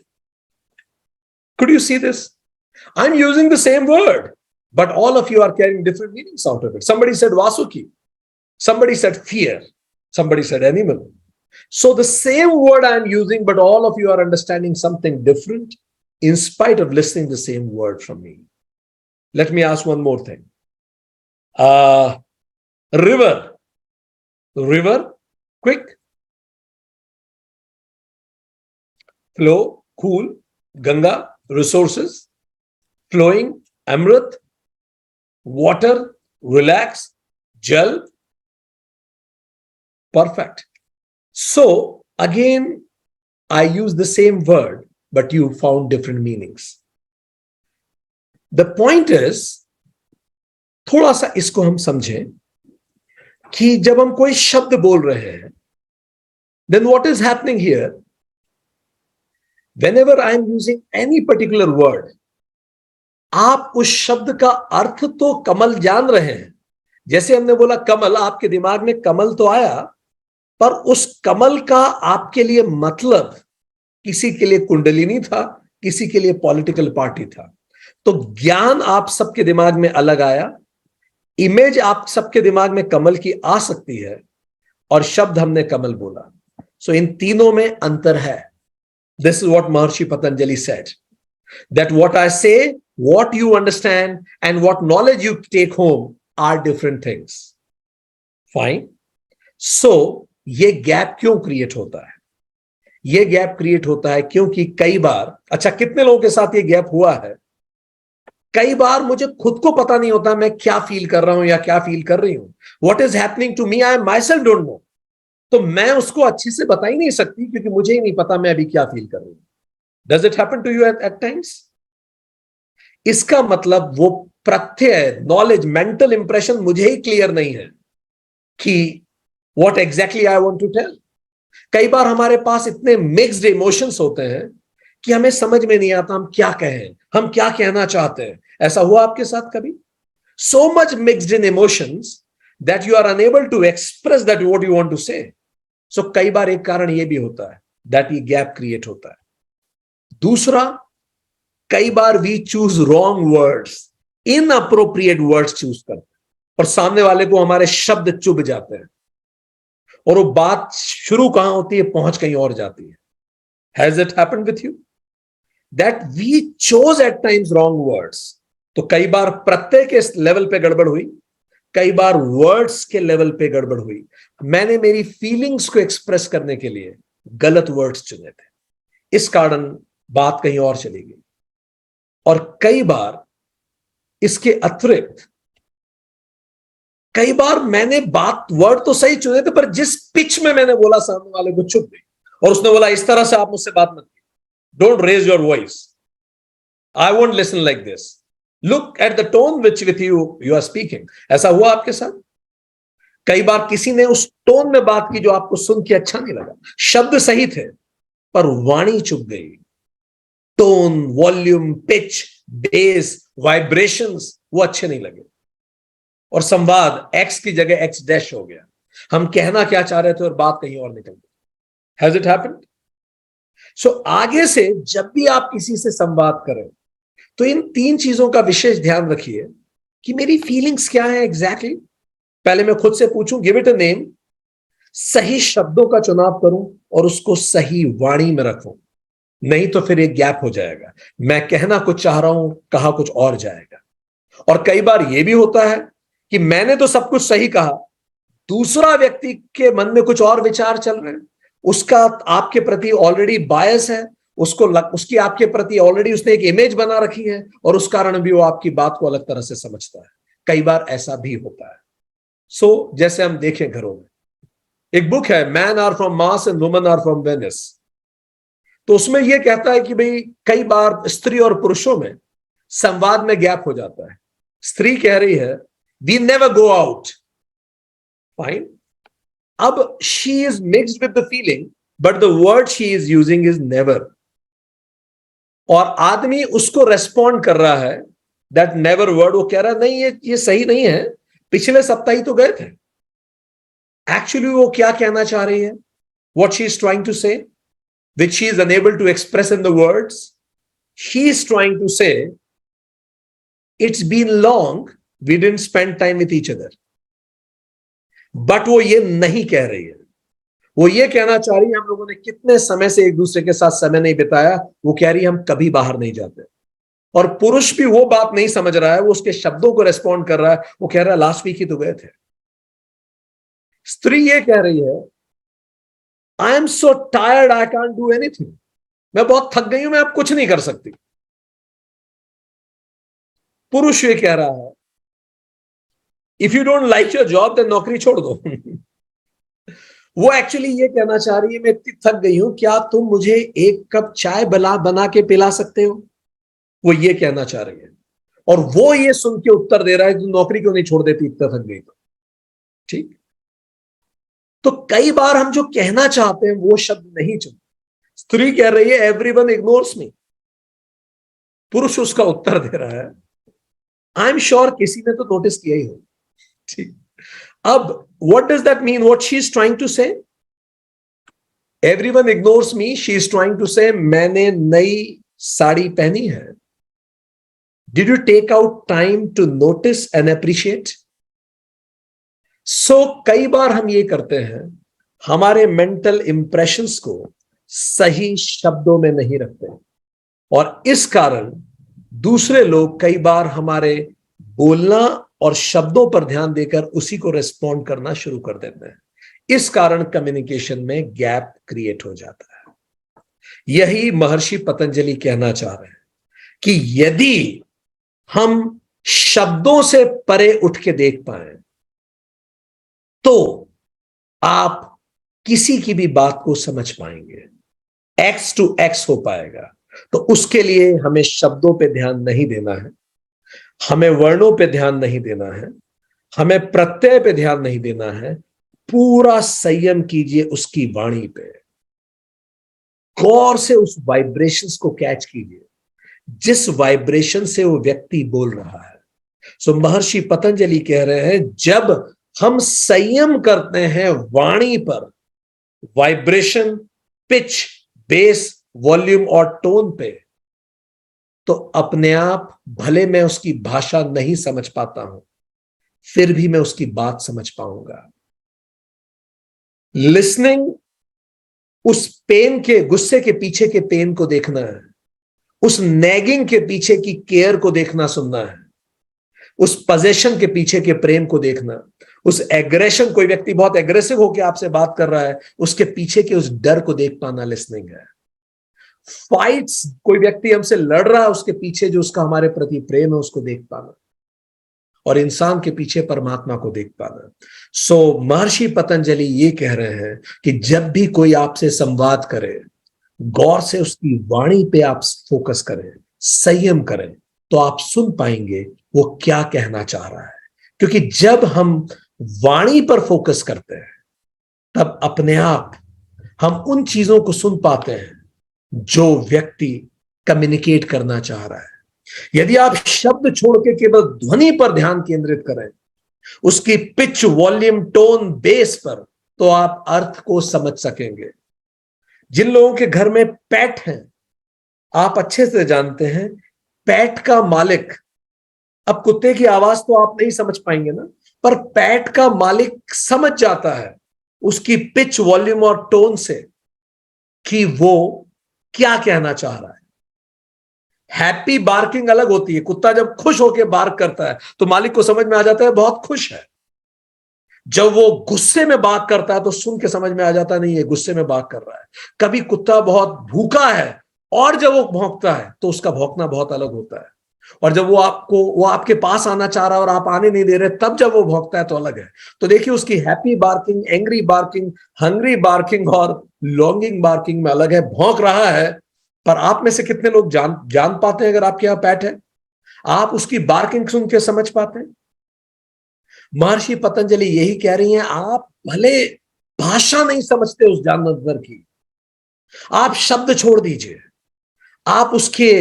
Could you see this? I'm using the same word, but all of you are carrying different meanings out of it. Somebody said Vasuki. Somebody said fear. Somebody said animal. So the same word I'm using, but all of you are understanding something different in spite of listening the same word from me. Let me ask one more thing. River. River, quick. Flow, cool. Ganga, resources. Flowing, Amrit. Water, relax. Jal. Perfect. So, again, I use the same word, but you found different meanings. The point is, थोड़ा सा इसको हम समझें कि जब हम कोई शब्द बोल रहे हैं, then what is happening here? Whenever I am using any particular word, आप उस शब्द का अर्थ तो कमल जान रहे हैं। जैसे हमने बोला कमल, आपके दिमाग में कमल तो आया, पर उस कमल का आपके लिए मतलब किसी के लिए कुंडलिनी था, किसी के लिए पॉलिटिकल पार्टी था। तो ज्ञान आप सबके दिमाग में अलग आया, इमेज आप सबके दिमाग में कमल की आ सकती है, और शब्द हमने कमल बोला। सो इन तीनों में अंतर है। This is what Maharshi Patanjali said, that what I say, what you understand and what knowledge you take home are different things. Fine. So ये गैप क्यों क्रिएट होता है? ये गैप क्रिएट होता है क्योंकि कई बार, अच्छा कितने लोगों के साथ ये गैप हुआ है, कई बार मुझे खुद को पता नहीं होता मैं क्या फील कर रहा हूं या क्या फील कर रही हूं। What is happening to me, I myself don't know. तो मैं उसको अच्छे से बता ही नहीं सकती क्योंकि मुझे ही नहीं पता मैं अभी क्या फील कर रही हूं। Does it happen to you at times? इसका मतलब वो प्रत्यय, नॉलेज, मेंटल इंप्रेशन मुझे ही क्लियर नहीं है कि what exactly I want to tell. कई बार हमारे पास इतने मिक्स्ड इमोशंस होते हैं कि हमें समझ में नहीं आता हम क्या कहें, हम क्या कहना चाहते हैं। ऐसा हुआ आपके साथ कभी? So much mixed in emotions that you are unable to express that what you want to say. So कई बार एक कारण यह भी होता है दैट ये गैप क्रिएट होता है। दूसरा, कई बार we choose wrong words, inappropriate words choose करते हैं और सामने वाले को हमारे शब्द चुभ जाते हैं और वो बात शुरू कहां होती है, पहुंच कहीं और जाती है। Has it happened with you? That we chose at times wrong words. तो कई बार प्रत्यय के लेवल पे गड़बड़ हुई, कई बार वर्ड्स के लेवल पे गड़बड़ हुई। मैंने मेरी फीलिंग्स को एक्सप्रेस करने के लिए गलत वर्ड्स चुने थे, इस कारण बात कहीं और चली गई। और कई बार इसके अतिरिक्त, कई बार मैंने वर्ड तो सही चुने थे, पर जिस पिच में मैंने बोला सामने वाले को चुप गई और उसने बोला इस तरह से आप मुझसे बात मत कीजिए, don't raise your voice, I won't listen like this, look at the tone with you are speaking. ऐसा हुआ आपके साथ? कई बार किसी ने उस टोन में बात की जो आपको सुन के अच्छा नहीं लगा। शब्द सही थे पर वाणी चुप गई, tone, volume, pitch, base, vibrations वो अच्छे नहीं लगे। और संवाद एक्स की जगह एक्स डैश हो गया। हम कहना क्या चाह रहे थे और बात कहीं और निकल गई। Has it happened? सो आगे से जब भी आप किसी से संवाद करें तो इन तीन चीजों का विशेष ध्यान रखिए कि मेरी फीलिंग्स क्या है एग्जैक्टली। पहले मैं खुद से पूछूं, गिव इट अ नेम, सही शब्दों का चुनाव करूं और उसको सही वाणी में रखूं। नहीं तो फिर एक गैप हो जाएगा, मैं कहना कुछ चाह रहा हूं, कहा कुछ और जाएगा। और कई बार यह भी होता है कि मैंने तो सब कुछ सही कहा, दूसरा व्यक्ति के मन में कुछ और विचार चल रहे हैं, उसका आपके प्रति ऑलरेडी बायस है, उसकी आपके प्रति ऑलरेडी उसने एक इमेज बना रखी है और उस कारण भी वो आपकी बात को अलग तरह से समझता है। कई बार ऐसा भी होता है। सो जैसे हम देखें घरों में, एक बुक है man are from Mars and women are from Venus, तो उसमें यह कहता है कि भाई कई बार स्त्री और पुरुषों में संवाद में गैप हो जाता है। स्त्री कह रही है we never go out, fine, अब she is mixed with the feeling but the word she is using is never, और आदमी उसको रेस्पॉन्ड कर रहा है दैट नेवर वर्ड, वो कह रहा है नहीं ये सही नहीं है, पिछले सप्ताह ही तो गए थे। एक्चुअली वो क्या कहना चाह रही है, what she is trying to say, which she is unable to express in the words, she is trying to say it's been long, we didn't spend time with each other, but वो ये नहीं कह रही है, वो ये कहना चाह रही है हम लोगों ने कितने समय से एक दूसरे के साथ समय नहीं बिताया, वो कह रही है हम कभी बाहर नहीं जाते। और पुरुष भी वो बात नहीं समझ रहा है, वो उसके शब्दों को रेस्पॉन्ड कर रहा है, वो कह रहा है लास्ट वीक ही तो गए थे। स्त्री ये कह रही है I am so tired I can't do anything, मैं बहुत थक गई हूं, मैं अब कुछ नहीं कर सकती। पुरुष ये कह रहा है if you don't like your job then नौकरी छोड़ दो। वो एक्चुअली ये कहना चाह रही है मैं इतनी थक गई हूं, क्या तुम मुझे एक कप चाय बना के पिला सकते हो, वो ये कहना चाह रही है। और वो ये सुन के उत्तर दे रहा है तुम नौकरी क्यों नहीं छोड़ देती इतना थक गई तो। ठीक, तो कई बार हम जो कहना चाहते हैं वो शब्द नहीं चुनते। स्त्री कह रही है एवरीवन इग्नोर्स मी, पुरुष उसका उत्तर दे रहा है आई एम श्योर किसी ने तो नोटिस किया ही हो। ठीक, अब what does that mean, what she is trying to say, everyone ignores me, she is trying to say मैंने नई साड़ी पहनी है, did you take out time to notice and appreciate. So कई बार हम ये करते हैं, हमारे मेंटल इंप्रेशंस को सही शब्दों में नहीं रखते और इस कारण दूसरे लोग कई बार हमारे बोलना और शब्दों पर ध्यान देकर उसी को रेस्पॉन्ड करना शुरू कर देते हैं। इस कारण कम्युनिकेशन में गैप क्रिएट हो जाता है। यही महर्षि पतंजलि कहना चाह रहे हैं कि यदि हम शब्दों से परे उठ के देख पाए तो आप किसी की भी बात को समझ पाएंगे, एक्स टू एक्स हो पाएगा। तो उसके लिए हमें शब्दों पे ध्यान नहीं देना है, हमें वर्णों पे ध्यान नहीं देना है, हमें प्रत्यय पे ध्यान नहीं देना है। पूरा संयम कीजिए उसकी वाणी पे, गौर से उस वाइब्रेशंस को कैच कीजिए जिस वाइब्रेशन से वो व्यक्ति बोल रहा है। सो महर्षि पतंजलि कह रहे हैं जब हम संयम करते हैं वाणी पर, वाइब्रेशन, पिच, बेस, वॉल्यूम और टोन पे, तो अपने आप भले मैं उसकी भाषा नहीं समझ पाता हूं फिर भी मैं उसकी बात समझ पाऊंगा। लिसनिंग, उस पेन के, गुस्से के पीछे के पेन को देखना है, उस नैगिंग के पीछे की केयर को देखना सुनना है, उस पोजेशन के पीछे के प्रेम को देखना, उस एग्रेशन, कोई व्यक्ति बहुत एग्रेसिव होकर आपसे बात कर रहा है उसके पीछे के उस डर को देख पाना लिसनिंग है। फाइट्स, कोई व्यक्ति हमसे लड़ रहा है उसके पीछे जो उसका हमारे प्रति प्रेम है उसको देख पाना, और इंसान के पीछे परमात्मा को देख पाना। सो महर्षि पतंजलि ये कह रहे हैं कि जब भी कोई आपसे संवाद करे गौर से उसकी वाणी पे आप फोकस करें, संयम करें, तो आप सुन पाएंगे वो क्या कहना चाह रहा है। क्योंकि जब हम वाणी पर फोकस करते हैं तब अपने आप हम उन चीजों को सुन पाते हैं जो व्यक्ति कम्युनिकेट करना चाह रहा है। यदि आप शब्द छोड़ के केवल ध्वनि पर ध्यान केंद्रित करें उसकी पिच, वॉल्यूम, टोन, बेस पर, तो आप अर्थ को समझ सकेंगे। जिन लोगों के घर में पेट हैं, आप अच्छे से जानते हैं, पेट का मालिक, अब कुत्ते की आवाज तो आप नहीं समझ पाएंगे ना, पर पेट का मालिक समझ जाता है उसकी पिच, वॉल्यूम और टोन से कि वो क्या कहना चाह रहा है। हैप्पी बार्किंग अलग होती है। कुत्ता जब खुश होकर बार्क करता है तो मालिक को समझ में आ जाता है बहुत खुश है। जब वो गुस्से में बात करता है तो सुन के समझ में आ जाता नहीं है गुस्से में बात कर रहा है। कभी कुत्ता बहुत भूखा है और जब वो भौंकता है तो उसका भौंकना बहुत अलग होता है। और जब वो आपके पास आना चाह रहा है और आप आने नहीं दे रहे, तब जब वो भौंकता है तो अलग है। तो देखिए, उसकी happy barking, angry barking, hungry barking और लॉन्गिंग बार्किंग में अलग है। भौंक रहा है, पर आप में से कितने लोग जान जान पाते हैं, अगर आपके यहां पेट है, आप उसकी बार्किंग सुन के समझ पाते हैं? महर्षि पतंजलि यही कह रही हैं, आप भले भाषा नहीं समझते उस जानवर की, आप शब्द छोड़ दीजिए, आप उसके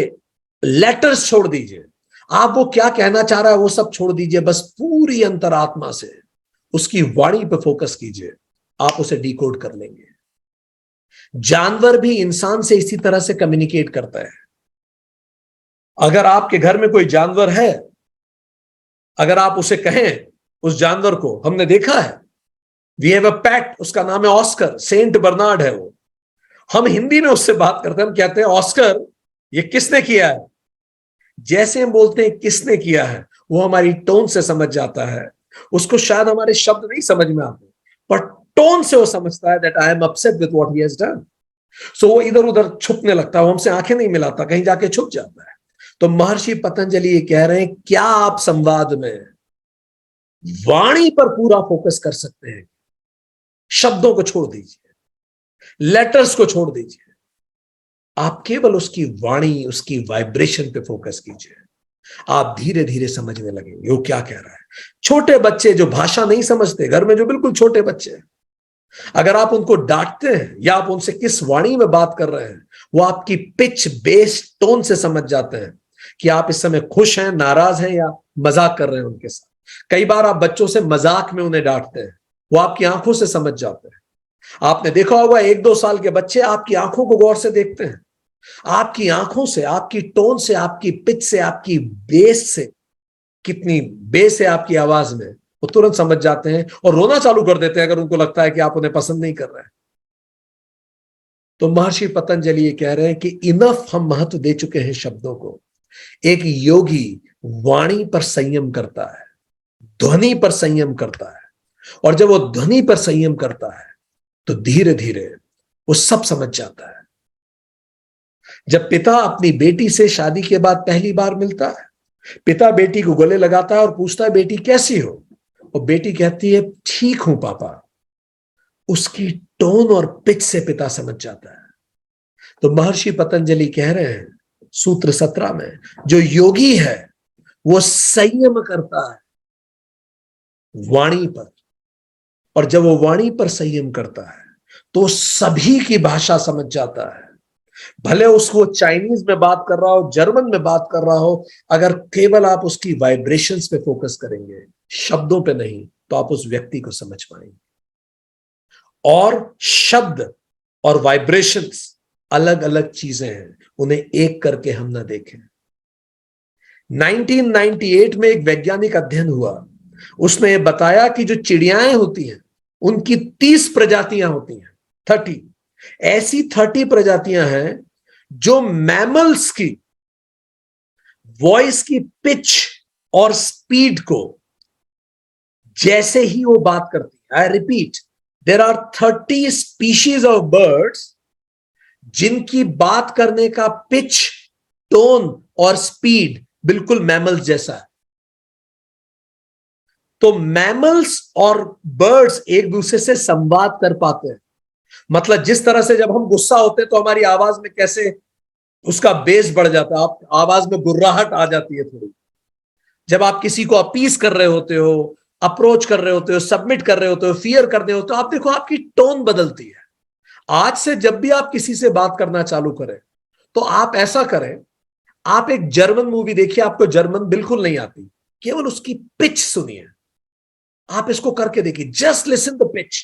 लेटर्स छोड़ दीजिए, आप वो क्या कहना चाह रहा है वो सब छोड़ दीजिए, बस पूरी अंतरात्मा से उसकी वाणी पे फोकस कीजिए, आप उसे डिकोड कर लेंगे। जानवर भी इंसान से इसी तरह से कम्युनिकेट करता है। अगर आपके घर में कोई जानवर है, अगर आप उसे कहें, उस जानवर को, हमने देखा है, वी हैव अ पेट, उसका नाम है ऑस्कर, सेंट बर्नार्ड है वो। हम हिंदी में उससे बात करते हैं, हम कहते हैं ऑस्कर ये किसने किया है। जैसे हम बोलते हैं किसने किया है, वो हमारी टोन से समझ जाता है। उसको शायद हमारे शब्द नहीं समझ में आते, पर टोन से वो समझता है that I am upset with what he has done. So वो इधर उधर छुपने लगता है, वो हमसे आंखें नहीं मिलाता, कहीं जाके छुप जाता है। तो महर्षि पतंजलि ये कह रहे हैं, क्या आप संवाद में वाणी पर पूरा फोकस कर सकते हैं? शब्दों को छोड़ दीजिए, लेटर्स को छोड़ दीजिए, आप केवल उसकी वाणी, उसकी वाइब्रेशन पे फोकस कीजिए। आप धीरे धीरे समझने लगेंगे वो क्या कह रहा है। छोटे बच्चे जो भाषा नहीं समझते, घर में जो बिल्कुल छोटे बच्चे हैं, अगर आप उनको डांटते हैं या आप उनसे किस वाणी में बात कर रहे हैं, वो आपकी पिच, बेस, टोन से समझ जाते हैं कि आप इस समय खुश हैं, नाराज हैं या मजाक कर रहे हैं उनके साथ। कई बार आप बच्चों से मजाक में उन्हें डांटते हैं, वो आपकी आंखों से समझ जाते हैं। आपने देखा होगा, 1-2 साल के बच्चे आपकी आंखों को गौर से देखते हैं। आपकी आंखों से, आपकी टोन से, आपकी पिच से, आपकी बेस से, कितनी बेस है आपकी आवाज में, वो तुरंत समझ जाते हैं और रोना चालू कर देते हैं अगर उनको लगता है कि आप उन्हें पसंद नहीं कर रहे हैं। तो महर्षि पतंजलि ये कह रहे हैं कि इनफ हम महत्व दे चुके हैं शब्दों को। एक योगी वाणी पर संयम करता है, ध्वनि पर संयम करता है, और जब वो ध्वनि पर संयम करता है तो धीरे धीरे वो सब समझ जाता है। जब पिता अपनी बेटी से शादी के बाद पहली बार मिलता है, पिता बेटी को गले लगाता है और पूछता है, बेटी कैसी हो? और बेटी कहती है, ठीक हूं पापा। उसकी टोन और पिच से पिता समझ जाता है। तो महर्षि पतंजलि कह रहे हैं सूत्र 17 में, जो योगी है वो संयम करता है वाणी पर, और जब वो वाणी पर संयम करता है तो सभी की भाषा समझ जाता है। भले उसको चाइनीज में बात कर रहा हो, जर्मन में बात कर रहा हो, अगर केवल आप उसकी वाइब्रेशंस पे फोकस करेंगे, शब्दों पे नहीं, तो आप उस व्यक्ति को समझ पाएंगे। और शब्द और वाइब्रेशंस अलग अलग चीजें हैं, उन्हें एक करके हम ना देखें। 1998 में एक वैज्ञानिक अध्ययन हुआ, उसने बताया कि जो चिड़ियाएं होती हैं उनकी 30 प्रजातियां होती हैं, 30 ऐसी 30 प्रजातियां हैं जो मैमल्स की वॉइस की पिच और स्पीड को, जैसे ही वो बात करती है, I repeat, there are 30 species of birds जिनकी बात करने का पिच, टोन और स्पीड बिल्कुल मैमल्स जैसा है। तो मैमल्स और बर्ड्स एक दूसरे से संवाद कर पाते हैं। मतलब जिस तरह से जब हम गुस्सा होते हैं तो हमारी आवाज में कैसे उसका बेस बढ़ जाता है, आप आवाज में गुर्राहट आ जाती है थोड़ी। जब आप किसी को अपीस कर रहे होते हो, अप्रोच कर रहे होते हो, सबमिट कर रहे होते हो, फियर कर रहे होते हो, आप देखो आपकी टोन बदलती है। आज से जब भी आप किसी से बात करना चालू करें तो आप ऐसा करें, आप एक जर्मन मूवी देखिए, आपको जर्मन बिल्कुल नहीं आती, केवल उसकी पिच सुनिए, आप इसको करके देखिए, जस्ट लिसन द पिच।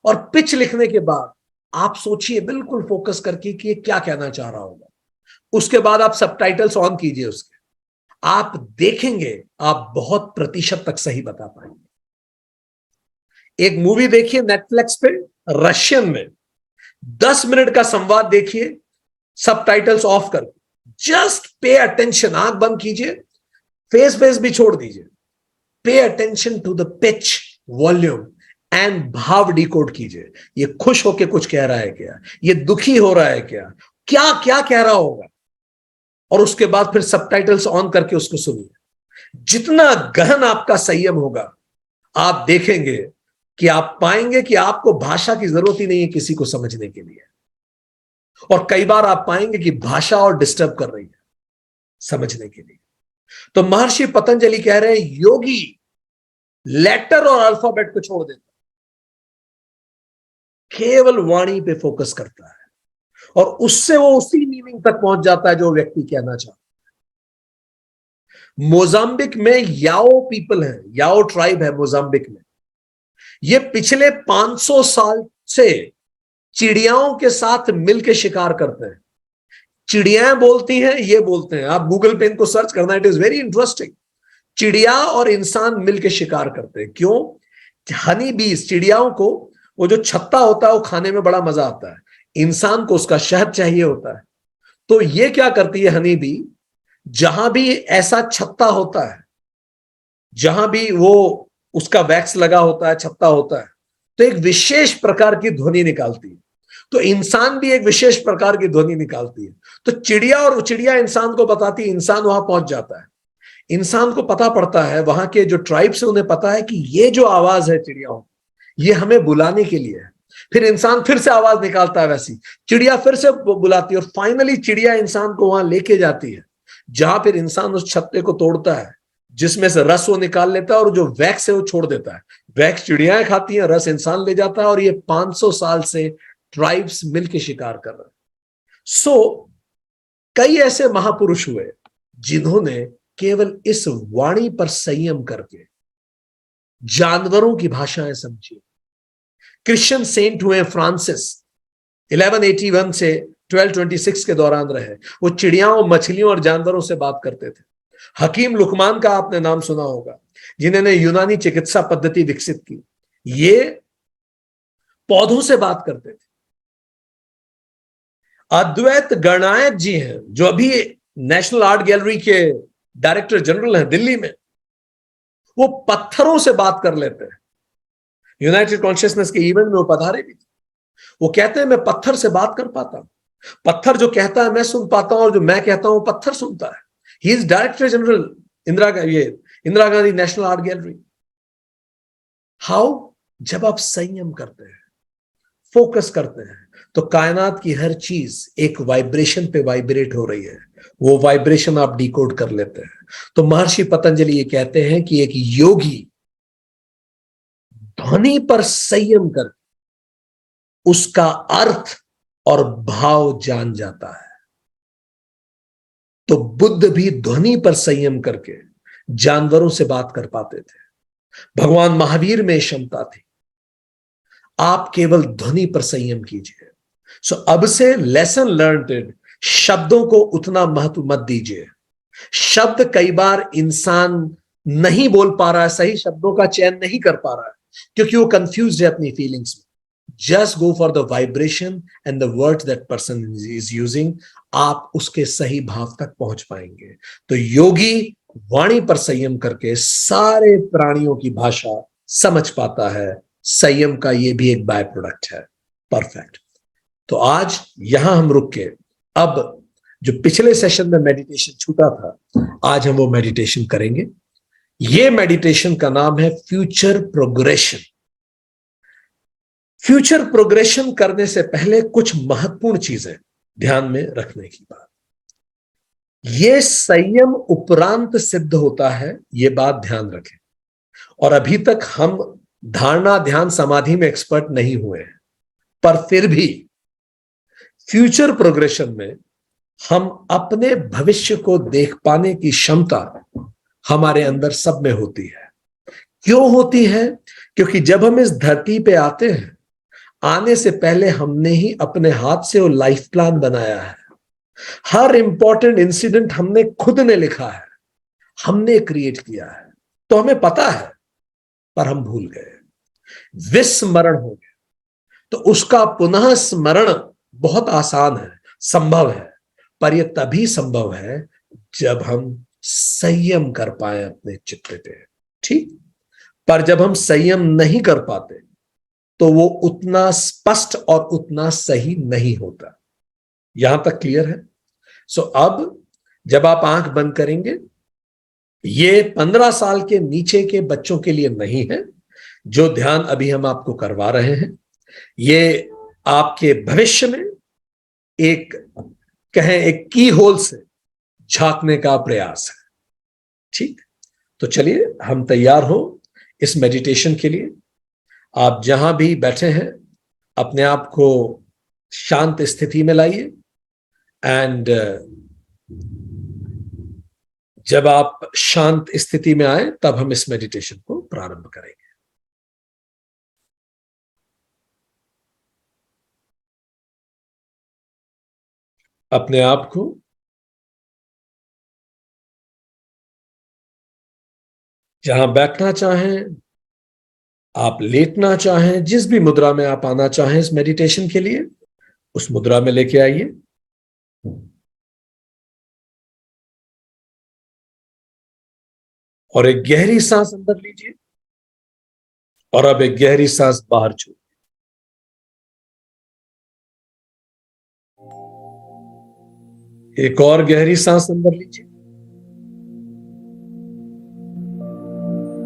और पिच लिखने के बाद आप सोचिए बिल्कुल फोकस करके कि ये क्या कहना चाह रहा होगा। उसके बाद आप सबटाइटल्स ऑन कीजिए उसके, आप देखेंगे आप बहुत प्रतिशत तक सही बता पाएंगे। एक मूवी देखिए नेटफ्लिक्स पे रशियन में, 10 मिनट का संवाद देखिए सबटाइटल्स ऑफ करके, जस्ट पे अटेंशन, आंख बंद कीजिए, फेस भी छोड़ दीजिए, pay attention to the pitch, volume and भाव डिकोड कीजिए। ये खुश होके कुछ कह रहा है क्या, ये दुखी हो रहा है क्या, क्या क्या कह रहा होगा। और उसके बाद फिर सबटाइटल्स ऑन करके उसको सुनिए। जितना गहन आपका संयम होगा, आप देखेंगे कि आप पाएंगे कि आपको भाषा की जरूरत ही नहीं है किसी को समझने के लिए। और कई बार आप पाएंगे कि भाषा और डिस्टर्ब कर रही है समझने के लिए। तो महर्षि पतंजलि कह रहे हैं योगी लेटर और अल्फाबेट को छोड़ देता, केवल वाणी पे फोकस करता है और उससे वो उसी मीनिंग तक पहुंच जाता है जो व्यक्ति कहना चाहता है। मोजाम्बिक में याओ पीपल है, याओ ट्राइब है मोजाम्बिक में। ये पिछले 500 साल से चिड़ियाओं के साथ मिलकर शिकार करते हैं। चिड़ियाएं बोलती हैं, ये बोलते हैं। आप गूगल पे इनको सर्च करना, इट इज वेरी इंटरेस्टिंग। चिड़िया और इंसान मिलकर शिकार करते हैं। क्यों? हनी बीज, चिड़ियाओं को वो जो छत्ता होता है वो खाने में बड़ा मजा आता है, इंसान को उसका शहद चाहिए होता है। तो ये क्या करती है हनी बी, जहां भी ऐसा छत्ता होता है, जहां भी वो उसका वैक्स लगा होता है, छत्ता होता है, तो एक विशेष प्रकार की ध्वनि निकालती है। तो इंसान भी एक विशेष प्रकार की ध्वनि निकालती है। तो चिड़िया इंसान को बताती है, इंसान वहां पहुंच जाता है। इंसान को पता पड़ता है, वहां के जो ट्राइब से उन्हें पता है कि ये जो आवाज है चिड़ियाओं, ये हमें बुलाने के लिए है। फिर इंसान फिर से आवाज निकालता है, वैसी चिड़िया फिर से बुलाती है और फाइनली चिड़िया इंसान को वहां लेके जाती है, जहां फिर इंसान उस छत्ते को तोड़ता है, जिसमें से रस वो निकाल लेता है और जो वैक्स है वो छोड़ देता है। वैक्स चिड़ियाएं खाती हैं, रस इंसान ले जाता है। और ये 500 साल से ट्राइब्स मिलकर शिकार कर रहे हैं। सो कई ऐसे महापुरुष हुए जिन्होंने केवल इस वाणी पर संयम करके जानवरों की भाषाएं समझी। क्रिश्चियन सेंट हुए फ्रांसिस, 1181 से 1226 के दौरान रहे। वो चिड़ियाओं, मछलियों और जानवरों से बात करते थे। हकीम लुकमान का आपने नाम सुना होगा, जिन्होंने यूनानी चिकित्सा पद्धति विकसित की। ये पौधों से बात करते थे। अद्वैत गणनायक जी हैं, जो अभी नेशनल आर्ट गैलरी के डायरेक्टर जनरल हैं दिल्ली में, वो पत्थरों से बात कर लेते हैं। यूनाइटेड कॉन्शियसनेस के इवेंट में वो पधारे भी थे। वो कहते हैं मैं पत्थर से बात कर पाता हूं, पत्थर जो कहता है मैं सुन पाता हूं, और जो मैं कहता हूं पत्थर सुनता है। He is director general Indira Gandhi national art gallery. How? जब आप संयम करते हैं, फोकस करते हैं, तो कायनात की हर चीज एक वाइब्रेशन पे वाइब्रेट हो रही है। वो वाइब्रेशन आप डिकोड कर लेते हैं। तो महर्षि पतंजलि ये कहते हैं कि एक योगी ध्वनि पर संयम कर उसका अर्थ और भाव जान जाता है। तो बुद्ध भी ध्वनि पर संयम करके जानवरों से बात कर पाते थे। भगवान महावीर में क्षमता थी। आप केवल ध्वनि पर संयम कीजिए। सो अब से लेसन लर्नड, शब्दों को उतना महत्व मत दीजिए। शब्द कई बार इंसान नहीं बोल पा रहा है, सही शब्दों का चयन नहीं कर पा रहा है, क्योंकि वो कंफ्यूज है अपनी फीलिंग्स में। Just go for the vibration and the word that person is using. आप उसके सही भाव तक पहुंच पाएंगे। तो योगी वाणी पर संयम करके सारे प्राणियों की भाषा समझ पाता है। संयम का ये भी एक बाय प्रोडक्ट है। परफेक्ट। तो आज यहां हम रुक के, अब जो पिछले सेशन में मेडिटेशन छूटा था, आज हम वो मेडिटेशन करेंगे। ये मेडिटेशन का नाम है फ्यूचर प्रोग्रेशन। फ्यूचर प्रोग्रेशन करने से पहले कुछ महत्वपूर्ण चीजें ध्यान में रखने की बात। ये संयम उपरांत सिद्ध होता है, ये बात ध्यान रखें। और अभी तक हम धारणा, ध्यान, समाधि में एक्सपर्ट नहीं हुए हैं, पर फिर भी फ्यूचर प्रोग्रेशन में हम अपने भविष्य को देख पाने की क्षमता हमारे अंदर सब में होती है। क्यों होती है? क्योंकि जब हम इस धरती पे आते हैं, आने से पहले हमने ही अपने हाथ से वो लाइफ प्लान बनाया है। हर इंपॉर्टेंट इंसिडेंट हमने खुद ने लिखा है, हमने क्रिएट किया है। तो हमें पता है, पर हम भूल गए, विस्मरण हो गया। तो उसका पुनः स्मरण बहुत आसान है, संभव है, पर यह तभी संभव है जब हम संयम कर पाए अपने चित्त पे। ठीक, पर जब हम संयम नहीं कर पाते तो वो उतना स्पष्ट और उतना सही नहीं होता। यहां तक क्लियर है? सो अब जब आप आंख बंद करेंगे, ये 15 साल के नीचे के बच्चों के लिए नहीं है जो ध्यान अभी हम आपको करवा रहे हैं। ये आपके भविष्य में एक, कहें, एक की होल से झांकने का प्रयास है। ठीक, तो चलिए हम तैयार हो इस मेडिटेशन के लिए। आप जहां भी बैठे हैं अपने आप को शांत स्थिति में लाइए, एंड जब आप शांत स्थिति में आए तब हम इस मेडिटेशन को प्रारंभ करेंगे। अपने आप को जहां बैठना चाहें, आप लेटना चाहें, जिस भी मुद्रा में आप आना चाहें इस मेडिटेशन के लिए, उस मुद्रा में लेके आइए। और एक गहरी सांस अंदर लीजिए और अब एक गहरी सांस बाहर छोड़िए। एक और गहरी सांस अंदर लीजिए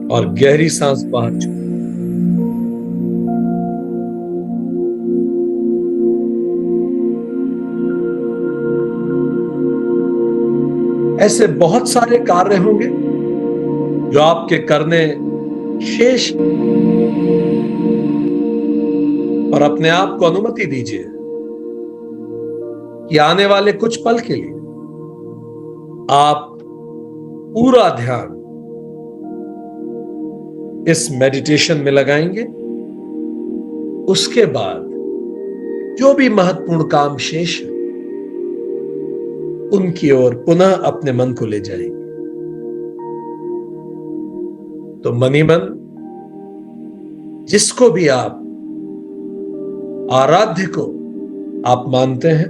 और गहरी सांस बाहर छोड़िए। ऐसे बहुत सारे कार्य होंगे जो आपके करने शेष, और अपने आप को अनुमति दीजिए कि आने वाले कुछ पल के लिए आप पूरा ध्यान इस मेडिटेशन में लगाएंगे। उसके बाद जो भी महत्वपूर्ण काम शेष है उनकी ओर पुनः अपने मन को ले जाएंगे। तो मनी मन, जिसको भी आप आराध्य को आप मानते हैं,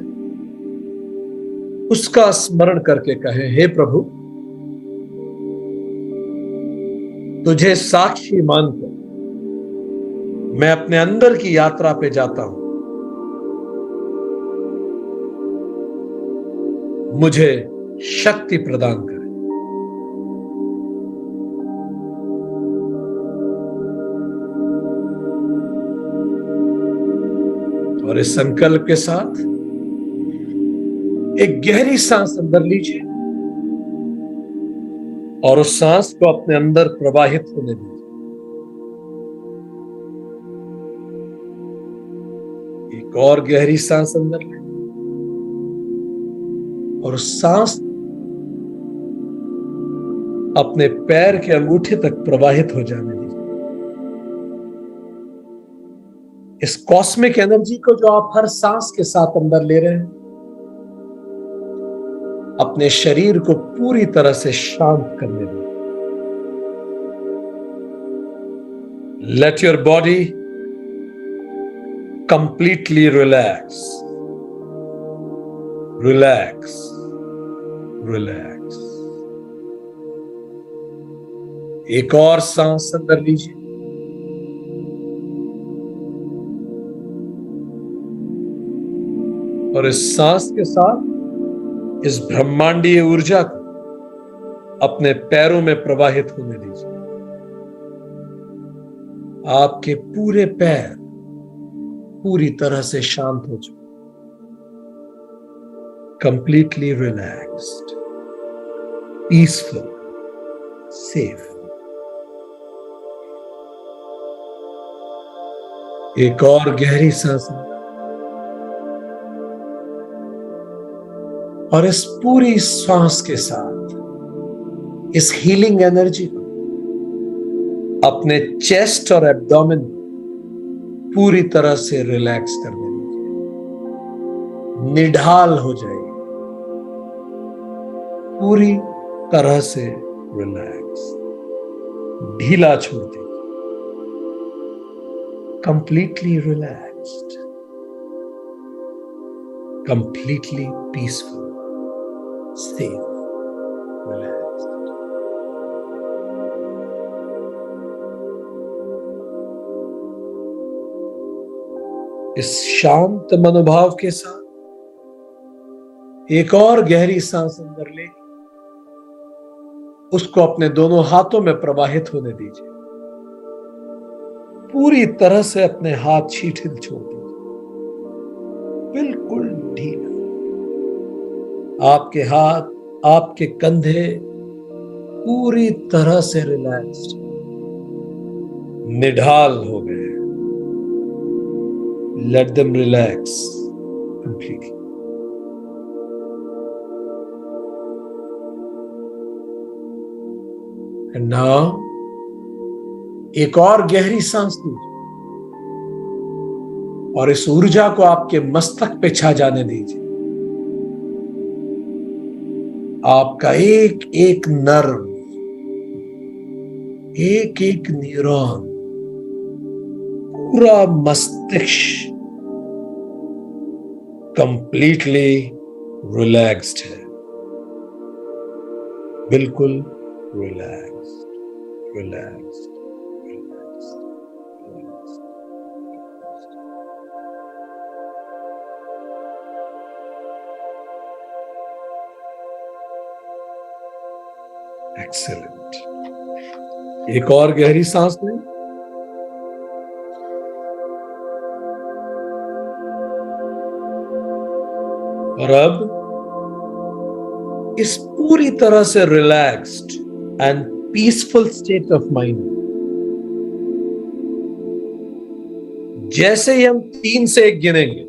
उसका स्मरण करके कहें, हे प्रभु, तुझे साक्षी मानकर मैं अपने अंदर की यात्रा पे जाता हूं। मुझे शक्ति प्रदान करें। और इस संकल्प के साथ एक गहरी सांस अंदर लीजिए और उस सांस को अपने अंदर प्रवाहित होने दीजिए। एक और गहरी सांस अंदर लें और उस सांस अपने पैर के अंगूठे तक प्रवाहित हो जाने दीजिए। इस कॉस्मिक एनर्जी को जो आप हर सांस के साथ अंदर ले रहे हैं, अपने शरीर को पूरी तरह से शांत करने दीजिए। Let your body completely relax, relax, relax. एक और सांस अंदर लीजिए और इस सांस के साथ इस ब्रह्मांडीय ऊर्जा को अपने पैरों में प्रवाहित होने दीजिए। आपके पूरे पैर पूरी तरह से शांत हो चुके, कंप्लीटली रिलैक्स्ड, पीसफुल, सेफ। एक और गहरी सांस और इस पूरी सांस के साथ इस हीलिंग एनर्जी को अपने चेस्ट और एब्डोमेन पूरी तरह से रिलैक्स करने दीजिए, निढाल हो जाइए, पूरी तरह से रिलैक्स, ढीला छोड़ दीजिए, completely relaxed, completely peaceful, safe, relaxed. इस शांत मनोभाव के साथ एक और गहरी सांस अंदर ले, उसको अपने दोनों हाथों में प्रवाहित होने दीजिए, पूरी तरह से अपने हाथ शिथिल छोड़ दीजिए, बिल्कुल ढीला। आपके हाथ, आपके कंधे पूरी तरह से रिलैक्स्ड, निढाल हो गए। Let them relax completely. And now एक और गहरी सांस लीजिए और इस ऊर्जा को आपके मस्तक पे छा जाने दीजिए। आपका एक एक नर्व, एक एक न्यूरॉन, पूरा मस्तिष्क कंप्लीटली रिलैक्स्ड है, बिल्कुल relaxed, relaxed, relaxed, relaxed. Excellent. एक और गहरी सांस लें और अब इस पूरी तरह से relaxed and peaceful state of mind, जैसे ही हम 3 से 1 गिनेंगे,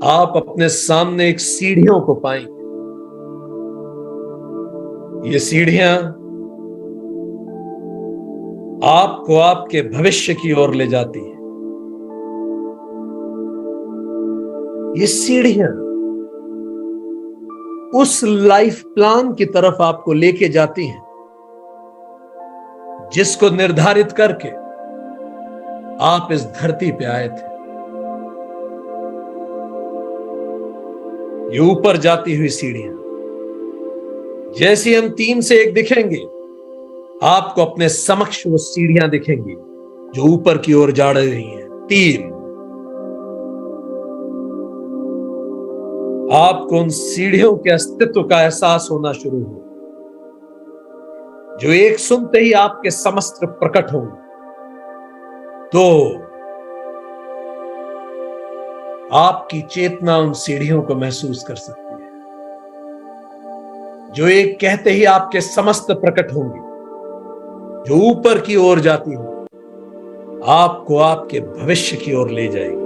आप अपने सामने एक सीढ़ियों को पाएंगे। ये सीढ़ियां आपको आपके भविष्य की ओर ले जाती हैं। ये सीढ़ियां उस लाइफ प्लान की तरफ आपको लेके जाती हैं जिसको निर्धारित करके आप इस धरती पे आए थे। ये ऊपर जाती हुई सीढ़ियां, जैसे हम 3 से 1 दिखेंगे, आपको अपने समक्ष वो सीढ़ियां दिखेंगी जो ऊपर की ओर जा रही हैं। 3, आपको उन सीढ़ियों के अस्तित्व का एहसास होना शुरू हो, जो एक सुनते ही आपके समस्त प्रकट होंगे। 2, आपकी चेतना उन सीढ़ियों को महसूस कर सकती है, जो एक कहते ही आपके समस्त प्रकट होंगी, जो ऊपर की ओर जाती हो, आपको आपके भविष्य की ओर ले जाएगी।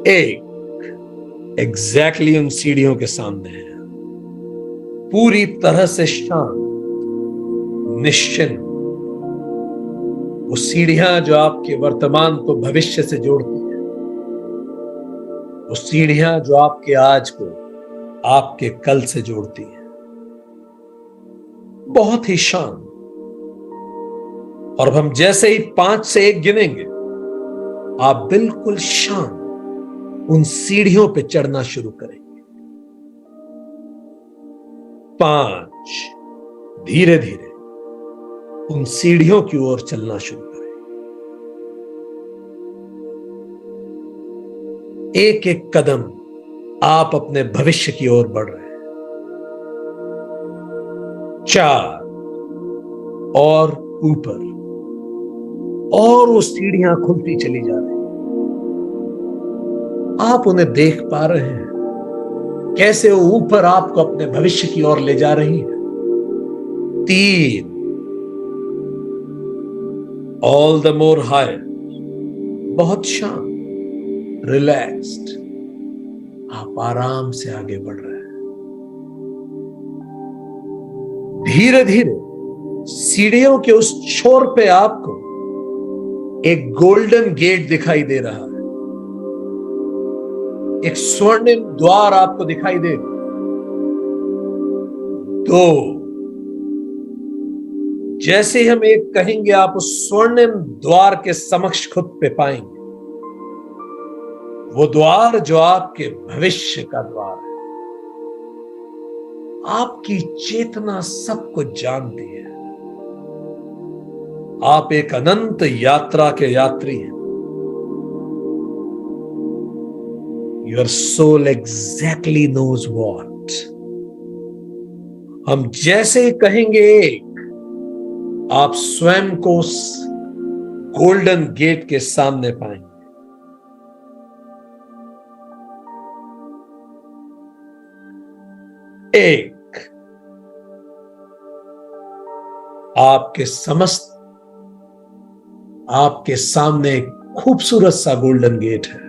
1 एग्जैक्टली उन सीढ़ियों के सामने है, पूरी तरह से शांत, निश्चिंत। वो सीढ़ियां जो आपके वर्तमान को भविष्य से जोड़ती हैं, वो सीढ़ियां जो आपके आज को आपके कल से जोड़ती हैं, बहुत ही शांत। और हम जैसे ही 5 से 1 गिनेंगे, आप बिल्कुल शांत उन सीढ़ियों पे चढ़ना शुरू करेंगे। 5, धीरे धीरे उन सीढ़ियों की ओर चलना शुरू करें। एक एक कदम आप अपने भविष्य की ओर बढ़ रहे हैं। 4, और ऊपर, और वो सीढ़ियां खुलती चली जा रही, आप उन्हें देख पा रहे हैं कैसे वो ऊपर आपको अपने भविष्य की ओर ले जा रही है। 3, ऑल द मोर हायर, बहुत शांत, रिलैक्स्ड, आप आराम से आगे बढ़ रहे हैं। धीरे धीरे सीढ़ियों के उस छोर पे आपको एक गोल्डन गेट दिखाई दे रहा है, एक स्वर्णिम द्वार आपको दिखाई दे रहा है। तो जैसे हम एक कहेंगे, आप उस स्वर्णिम द्वार के समक्ष खुद पे पाएंगे, वो द्वार जो आपके भविष्य का द्वार है। आपकी चेतना सब कुछ जानती है। आप एक अनंत यात्रा के यात्री हैं। Your soul exactly knows what. हम जैसे ही कहेंगे एक, आप स्वयं को उस गोल्डन गेट के सामने पाएंगे। एक, आपके सामने एक खूबसूरत सा गोल्डन गेट है,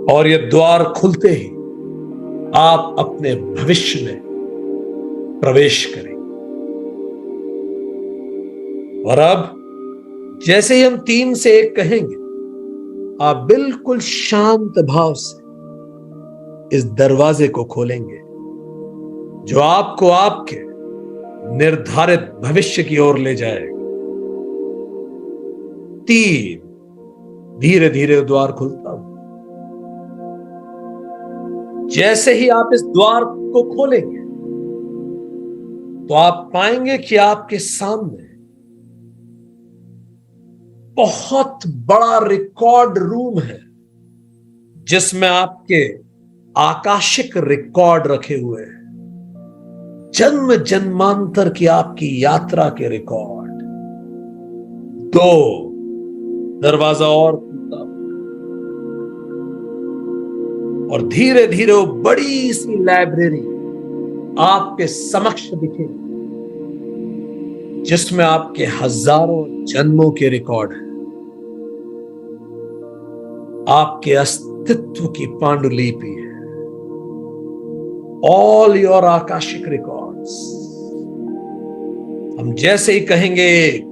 और ये द्वार खुलते ही आप अपने भविष्य में प्रवेश करेंगे। और अब जैसे ही हम 3 से 1 कहेंगे, आप बिल्कुल शांत भाव से इस दरवाजे को खोलेंगे जो आपको आपके निर्धारित भविष्य की ओर ले जाएगा। 3, धीरे धीरे द्वार खुलता हुआ। जैसे ही आप इस द्वार को खोलेंगे तो आप पाएंगे कि आपके सामने बहुत बड़ा रिकॉर्ड रूम है, जिसमें आपके आकाशिक रिकॉर्ड रखे हुए हैं, जन्म जन्मांतर की आपकी यात्रा के रिकॉर्ड। 2, दरवाजा और खुलता और धीरे धीरे वो बड़ी सी लाइब्रेरी आपके समक्ष दिखेगी, जिसमें आपके हजारों जन्मों के रिकॉर्ड हैं, आपके अस्तित्व की पांडुलिपि है, ऑल योर आकाशिक रिकॉर्ड्स। हम जैसे ही कहेंगे एक,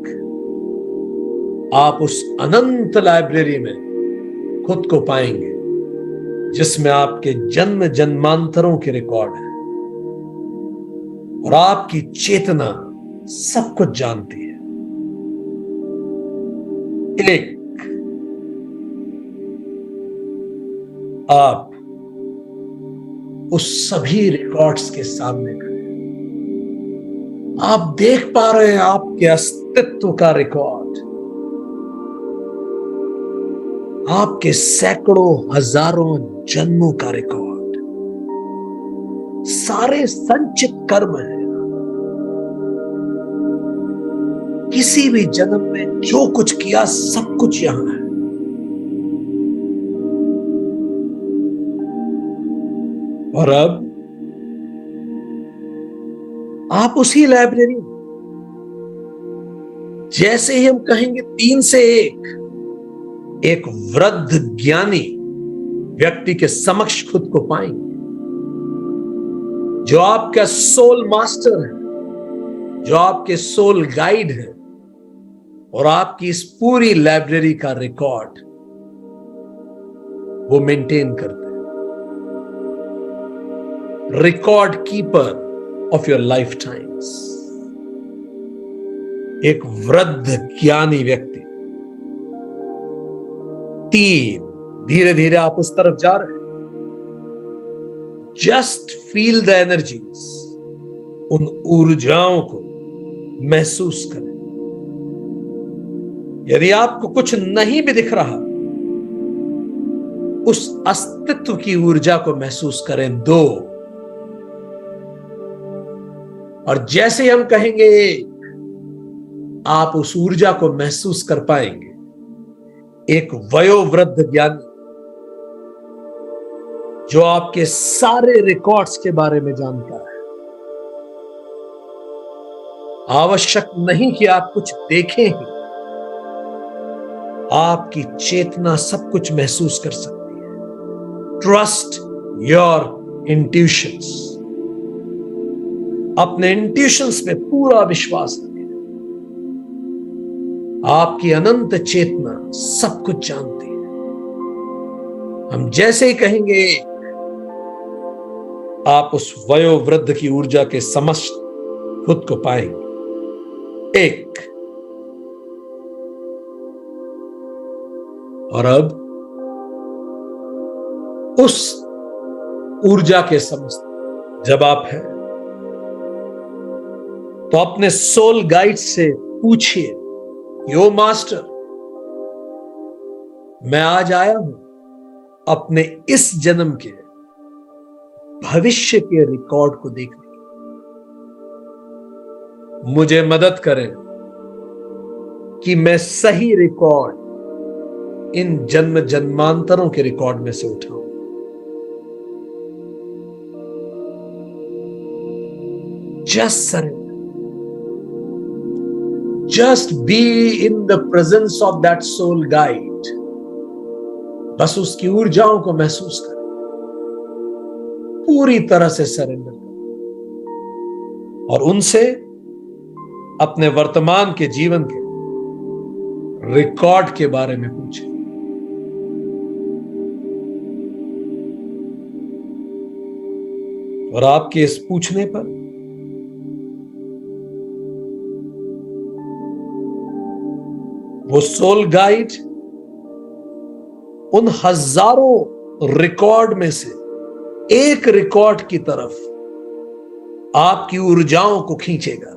आप उस अनंत लाइब्रेरी में खुद को पाएंगे, जिसमें आपके जन्म जन्मांतरों के रिकॉर्ड हैं, और आपकी चेतना सब कुछ जानती है। 1, आप उस सभी रिकॉर्ड्स के सामने खड़े, आप देख पा रहे हैं आपके अस्तित्व का रिकॉर्ड, आपके सैकड़ों हजारों जन्मों का रिकॉर्ड, सारे संचित कर्म हैं। किसी भी जन्म में जो कुछ किया सब कुछ यहां है। और अब आप उसी लाइब्रेरी में, जैसे ही हम कहेंगे 3 से 1, वृद्ध ज्ञानी व्यक्ति के समक्ष खुद को पाएंगे, जो आपका सोल मास्टर है, जो आपके सोल गाइड है, और आपकी इस पूरी लाइब्रेरी का रिकॉर्ड वो मेंटेन करते हैं। Record keeper of your life times, एक वृद्ध ज्ञानी व्यक्ति। 3, धीरे धीरे आप उस तरफ जा रहे हैं। जस्ट फील द एनर्जीज, उन ऊर्जाओं को महसूस करें। यदि आपको कुछ नहीं भी दिख रहा, उस अस्तित्व की ऊर्जा को महसूस करें। 2, और जैसे ही हम कहेंगे आप उस ऊर्जा को महसूस कर पाएंगे। एक वयोवृद्ध ज्ञानी जो आपके सारे रिकॉर्ड्स के बारे में जानता है। आवश्यक नहीं कि आप कुछ देखें ही, आपकी चेतना सब कुछ महसूस कर सकती है। Trust your intuitions. अपने इंट्यूशंस पे पूरा विश्वास रखें। आपकी अनंत चेतना सब कुछ जानती है। हम जैसे ही कहेंगे, आप उस वयोवृद्ध की ऊर्जा के समस्त खुद को पाएंगे। एक। और अब उस ऊर्जा के समस्त जब आप हैं, तो अपने सोल गाइड से पूछिए, यो मास्टर, मैं आज आया हूं अपने इस जन्म के भविष्य के रिकॉर्ड को देखने के लिए। मुझे मदद करें कि मैं सही रिकॉर्ड इन जन्म जन्मांतरों के रिकॉर्ड में से उठाऊं। Just surrender. Just be in the presence of that soul guide. बस उसकी ऊर्जाओं को महसूस करें, पूरी तरह से सरेंडर करें और उनसे अपने वर्तमान के जीवन के रिकॉर्ड के बारे में पूछें। और आपके इस पूछने पर वो सोल गाइड उन हजारों रिकॉर्ड में से एक रिकॉर्ड की तरफ आपकी ऊर्जाओं को खींचेगा।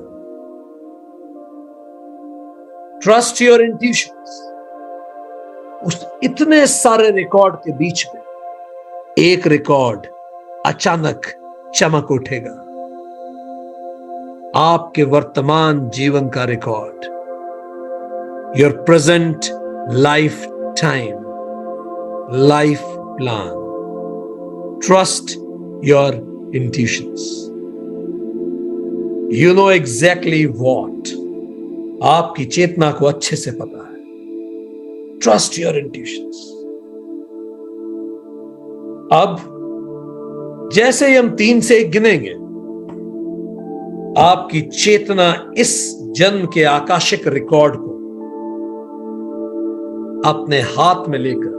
Trust your intuitions. उस इतने सारे रिकॉर्ड के बीच में एक रिकॉर्ड अचानक चमक उठेगा, आपके वर्तमान जीवन का record. Your present lifetime, life plan. Trust your intuitions. You know exactly what. आपकी चेतना को अच्छे से पता है। Trust your intuitions. अब जैसे ही हम 3 से 1 गिनेंगे, आपकी चेतना इस जन्म के आकाशिक रिकॉर्ड को अपने हाथ में लेकर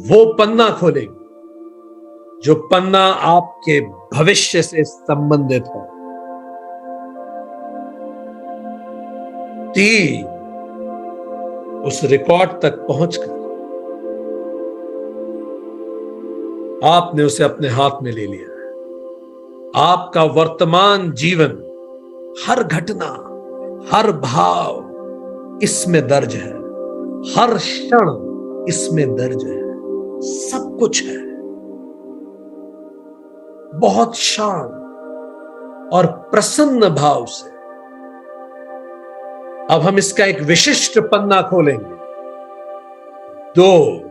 वो पन्ना खोलेगी जो पन्ना आपके भविष्य से संबंधित है। 3 उस रिकॉर्ड तक पहुंचकर आपने उसे अपने हाथ में ले लिया है। आपका वर्तमान जीवन, हर घटना, हर भाव इसमें दर्ज है, हर क्षण इसमें दर्ज है, सब कुछ है। बहुत शांत और प्रसन्न भाव से अब हम इसका एक विशिष्ट पन्ना खोलेंगे। 2।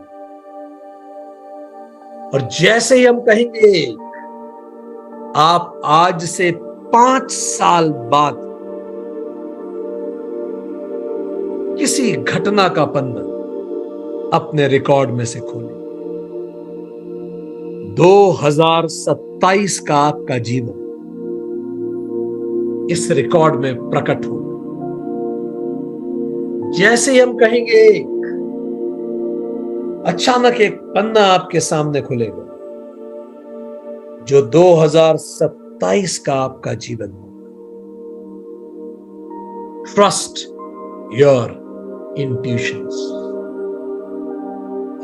और जैसे ही हम कहेंगे, आप आज से 5 साल बाद किसी घटना का पन्ना अपने रिकॉर्ड में से खोलें। 2027 का आपका जीवन इस रिकॉर्ड में प्रकट होगा। जैसे ही हम कहेंगे, अचानक एक पन्ना आपके सामने खुलेगा जो 2027 का आपका जीवन होगा। Trust your intuitions.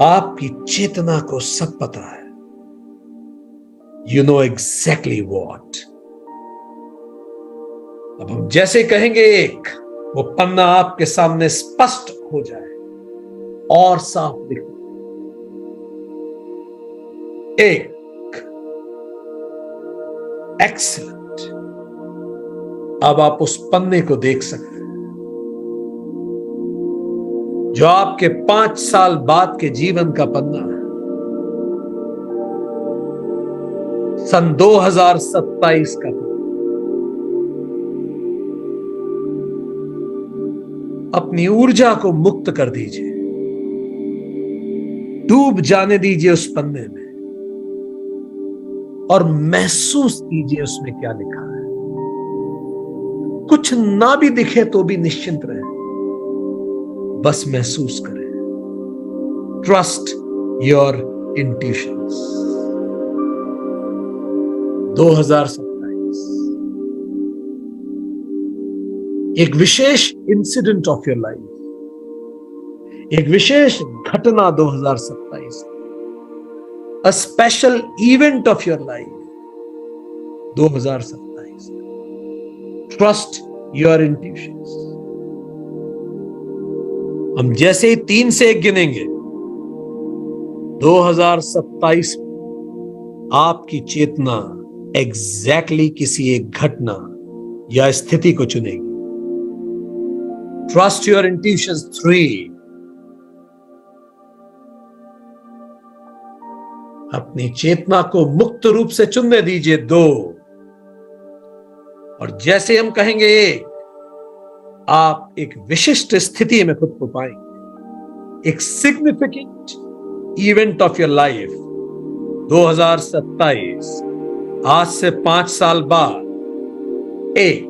आपकी चेतना को सब पता है। You know exactly what. अब हम जैसे कहेंगे एक, वो पन्ना आपके सामने स्पष्ट हो जाए और साफ दिखे। 1। एक्सीलेंट। अब आप उस पन्ने को देख सकते हैं जो आपके 5 साल बाद के जीवन का पन्ना है। सन 2027 का पन्ना। अपनी ऊर्जा को मुक्त कर दीजिए, डूब जाने दीजिए उस पन्ने में। और महसूस कीजिए उसमें क्या लिखा है। कुछ ना भी दिखे तो भी निश्चिंत रहे, बस महसूस करें। Trust your intuitions. 2027 एक विशेष इंसिडेंट ऑफ योर लाइफ, एक विशेष घटना 2027, a special event of your life 2027। Trust your intuitions. हम जैसे ही 3 से 1 गिनेंगे, 2027 आपकी चेतना एग्जैक्टली किसी एक घटना या स्थिति को चुनेगी। Trust your intuitions 3। अपनी चेतना को मुक्त रूप से चुनने दीजिए 2। और जैसे हम कहेंगे 1, आप एक विशिष्ट स्थिति में खुद को पाएंगे। एक significant event of your life 2027, आज से 5 साल बाद। 1,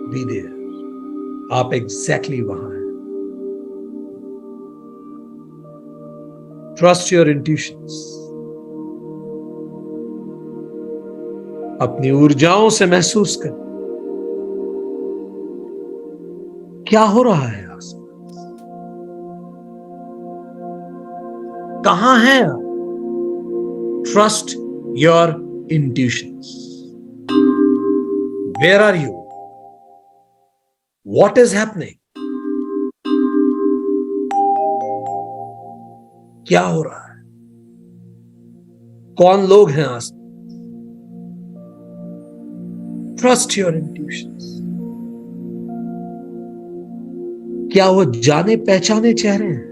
बी देयर। आप एग्जैक्टली वहां हैं। Trust your intuitions. अपनी ऊर्जाओं से महसूस करें क्या हो रहा है आसपास, कहां हैं आप। Trust your intuitions. Where are you, what is happening, क्या हो रहा है, कौन लोग हैं आसपास। Trust your intuitions. क्या वो जाने पहचाने चेहरे हैं,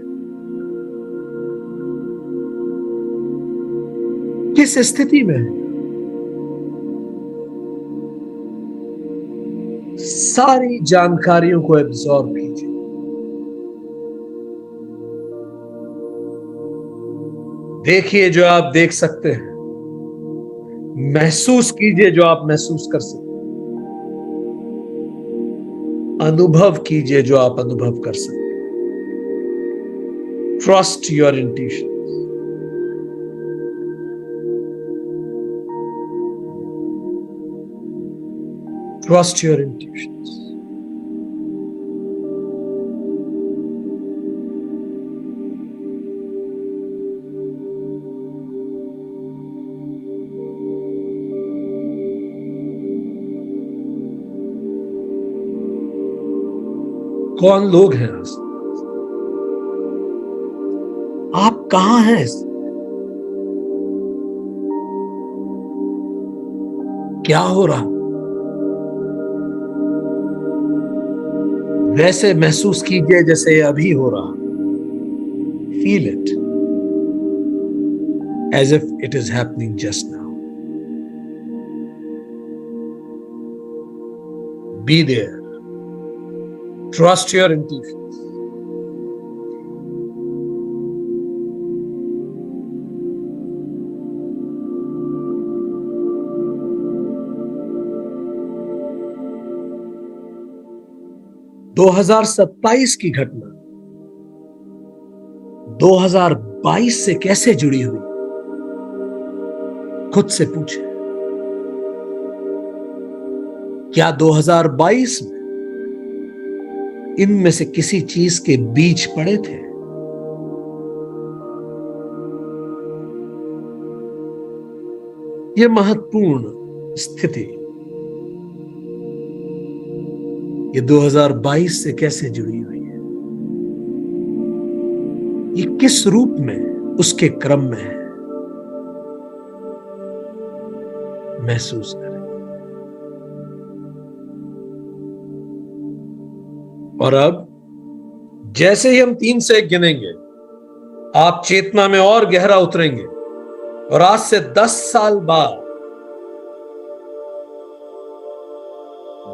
किस स्थिति में है। सारी जानकारियों को एब्जॉर्ब कीजिए। देखिए जो आप देख सकते हैं, महसूस कीजिए जो आप महसूस कर सकते हैं, अनुभव कीजिए जो आप अनुभव कर सकते हैं। Trust your intuition. Trust your intuitions. कौन लोग हैं आसपास, आप कहां हैं, क्या हो रहा, वैसे महसूस कीजिए जैसे अभी हो रहा। Feel it as if it is happening just now. Be there. Trust your intuitions. दो 2027 की घटना 2022 से कैसे जुड़ी हुई, खुद से पूछे। क्या 2022 में इनमें से किसी चीज के बीज पड़े थे? यह महत्वपूर्ण स्थिति ये 2022 से कैसे जुड़ी हुई है, ये किस रूप में उसके क्रम में है, महसूस करें। और अब जैसे ही हम 3 से 1 गिनेंगे, आप चेतना में और गहरा उतरेंगे और आज से 10 साल बाद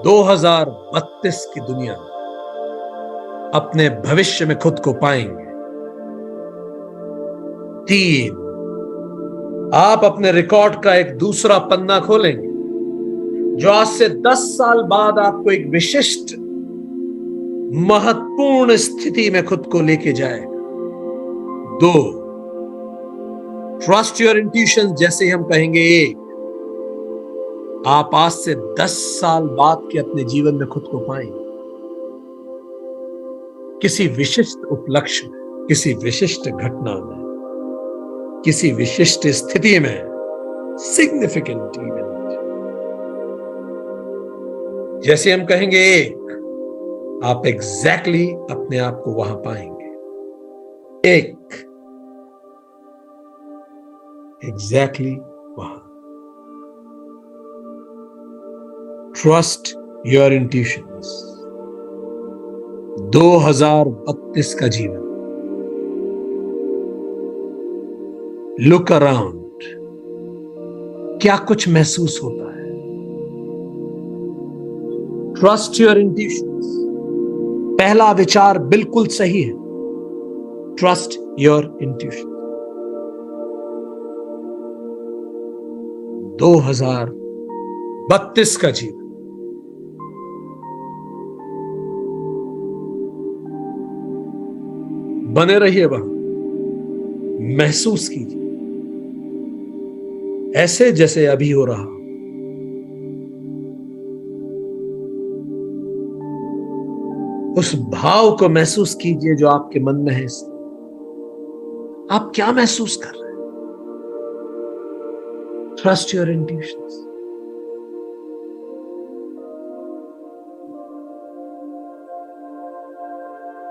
2032 की दुनिया में अपने भविष्य में खुद को पाएंगे। 3, आप अपने रिकॉर्ड का एक दूसरा पन्ना खोलेंगे जो आज से 10 साल बाद आपको एक विशिष्ट महत्वपूर्ण स्थिति में खुद को लेके जाएगा। 2, ट्रस्ट योर इंट्यूशन, जैसे हम कहेंगे। 1, आप आज से 10 साल बाद के अपने जीवन में खुद को पाएंगे किसी विशिष्ट उपलक्ष्य में, किसी विशिष्ट घटना में, किसी विशिष्ट स्थिति में, सिग्निफिकेंट इवेंट। जैसे हम कहेंगे 1, आप एग्जैक्टली अपने आप को वहां पाएंगे। 1, एग्जैक्टली वहां। Trust your intuitions. 2032 का जीवन। लुक अराउंड, क्या कुछ महसूस होता है? Trust your intuitions. पहला विचार बिल्कुल सही है। Trust your intuition. 2032 का जीवन। बने रहिए वहां, महसूस कीजिए ऐसे जैसे अभी हो रहा। उस भाव को महसूस कीजिए जो आपके मन में है। आप क्या महसूस कर रहे हैं? Trust your intuitions.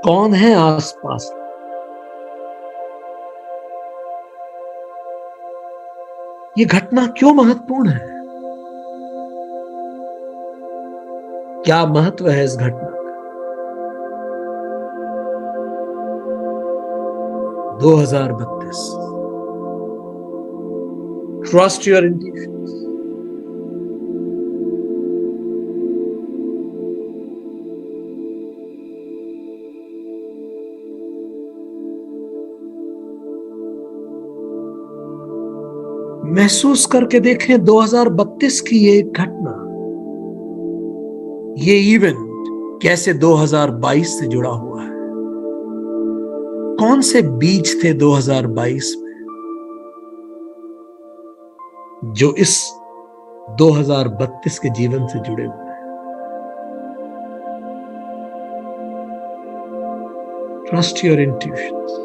कौन है आसपास? ये घटना क्यों महत्वपूर्ण है? क्या महत्व है इस घटना का? 2032। Trust your intuitions. महसूस करके देखें 2032 की ये घटना, ये इवेंट कैसे 2022 से जुड़ा हुआ है। कौन से बीज थे 2022 में जो इस 2032 के जीवन से जुड़े हुए हैं? Trust your intuitions.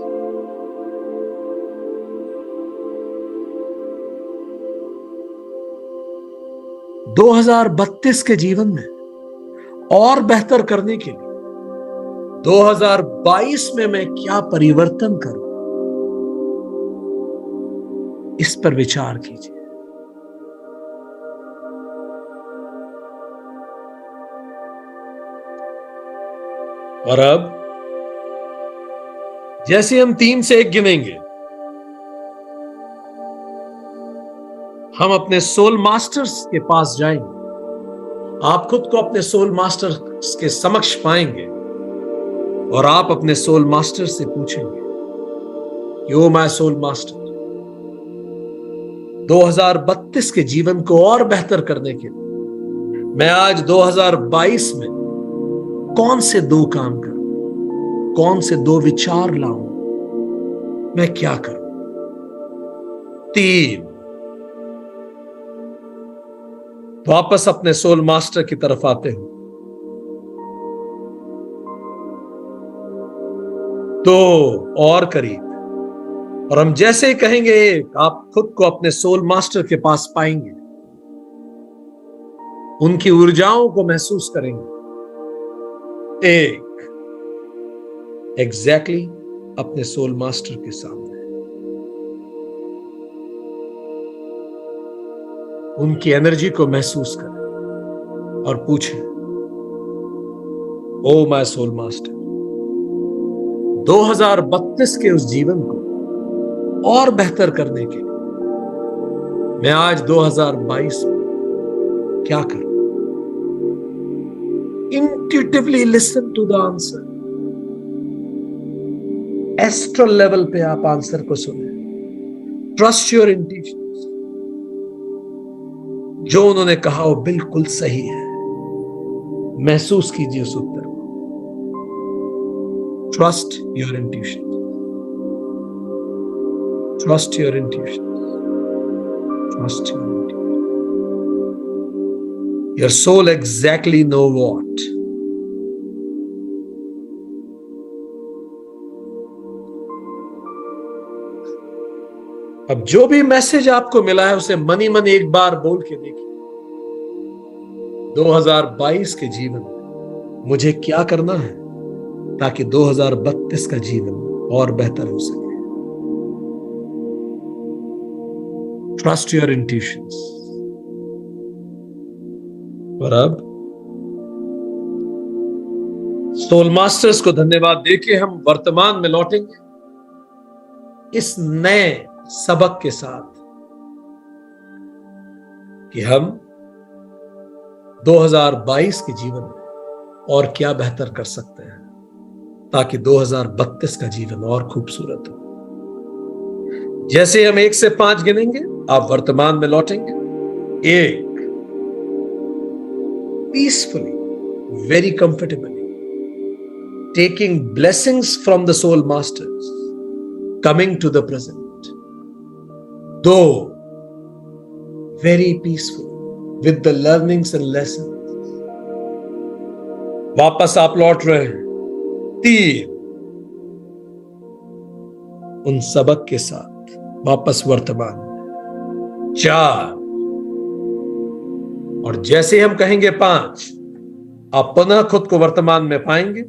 दो 2032 के जीवन में और बेहतर करने के लिए 2022 में मैं क्या परिवर्तन करूं, इस पर विचार कीजिए। और अब जैसे हम 3 से 1 गिनेंगे, हम अपने सोल मास्टर्स के पास जाएंगे। आप खुद को अपने सोल मास्टर्स के समक्ष पाएंगे और आप अपने सोल मास्टर से पूछेंगे कि ओ माय सोल मास्टर, 2032 के जीवन को और बेहतर करने के लिए मैं आज 2022 में कौन से 2 काम करूं, कौन से 2 विचार लाऊं, मैं क्या करूं? 3, वापस अपने सोल मास्टर की तरफ आते हो। 2 और करीब, और हम जैसे ही कहेंगे 1, आप खुद को अपने सोल मास्टर के पास पाएंगे। उनकी ऊर्जाओं को महसूस करेंगे। 1, एग्जैक्टली अपने सोल मास्टर के सामने उनकी एनर्जी को महसूस करें और पूछें, ओ माय सोल मास्टर, 2032 के उस जीवन को और बेहतर करने के लिए मैं आज 2022 में क्या करूं? Intuitively listen to the answer. Astral level पे आप आंसर को सुने। Trust your intuition. जो उन्होंने कहा वो बिल्कुल सही है। महसूस कीजिए उस उत्तर को। Trust your intuition, trust your intuition, trust your intuition. Your soul exactly know what. अब जो भी मैसेज आपको मिला है उसे मनी मन एक बार बोल के देखिए। 2022 के जीवन में मुझे क्या करना है ताकि 2032 का जीवन और बेहतर हो सके। Trust your intuitions. और अब सोल मास्टर्स को धन्यवाद देके हम वर्तमान में लौटेंगे इस नए सबक के साथ कि हम 2022 के जीवन में और क्या बेहतर कर सकते हैं ताकि 2032 का जीवन और खूबसूरत हो। जैसे हम 1 से 5 गिनेंगे आप वर्तमान में लौटेंगे। 1, peacefully, very comfortably taking blessings from the soul masters, coming to the present. 2, very peaceful with the learnings and lessons, वापस आप लौट रहे हैं। 3, उन सबक के साथ वापस वर्तमान में। 4, और जैसे हम कहेंगे 5 आप पुनः खुद को वर्तमान में पाएंगे।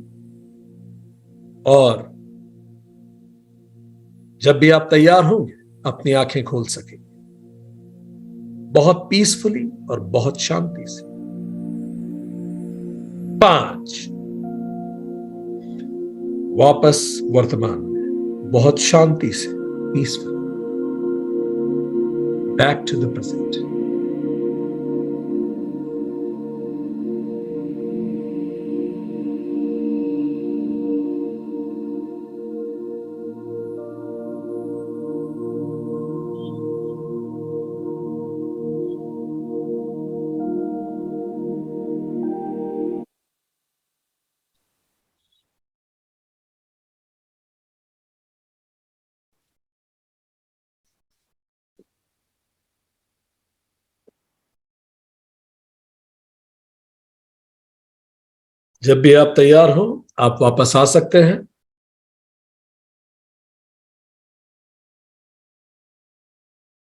और जब भी आप तैयार होंगे अपनी आंखें खोल सकेंगे बहुत पीसफुली और बहुत शांति से। 5, वापस वर्तमान में बहुत शांति से, peaceful, back to the present. जब भी आप तैयार हो आप वापस आ सकते हैं।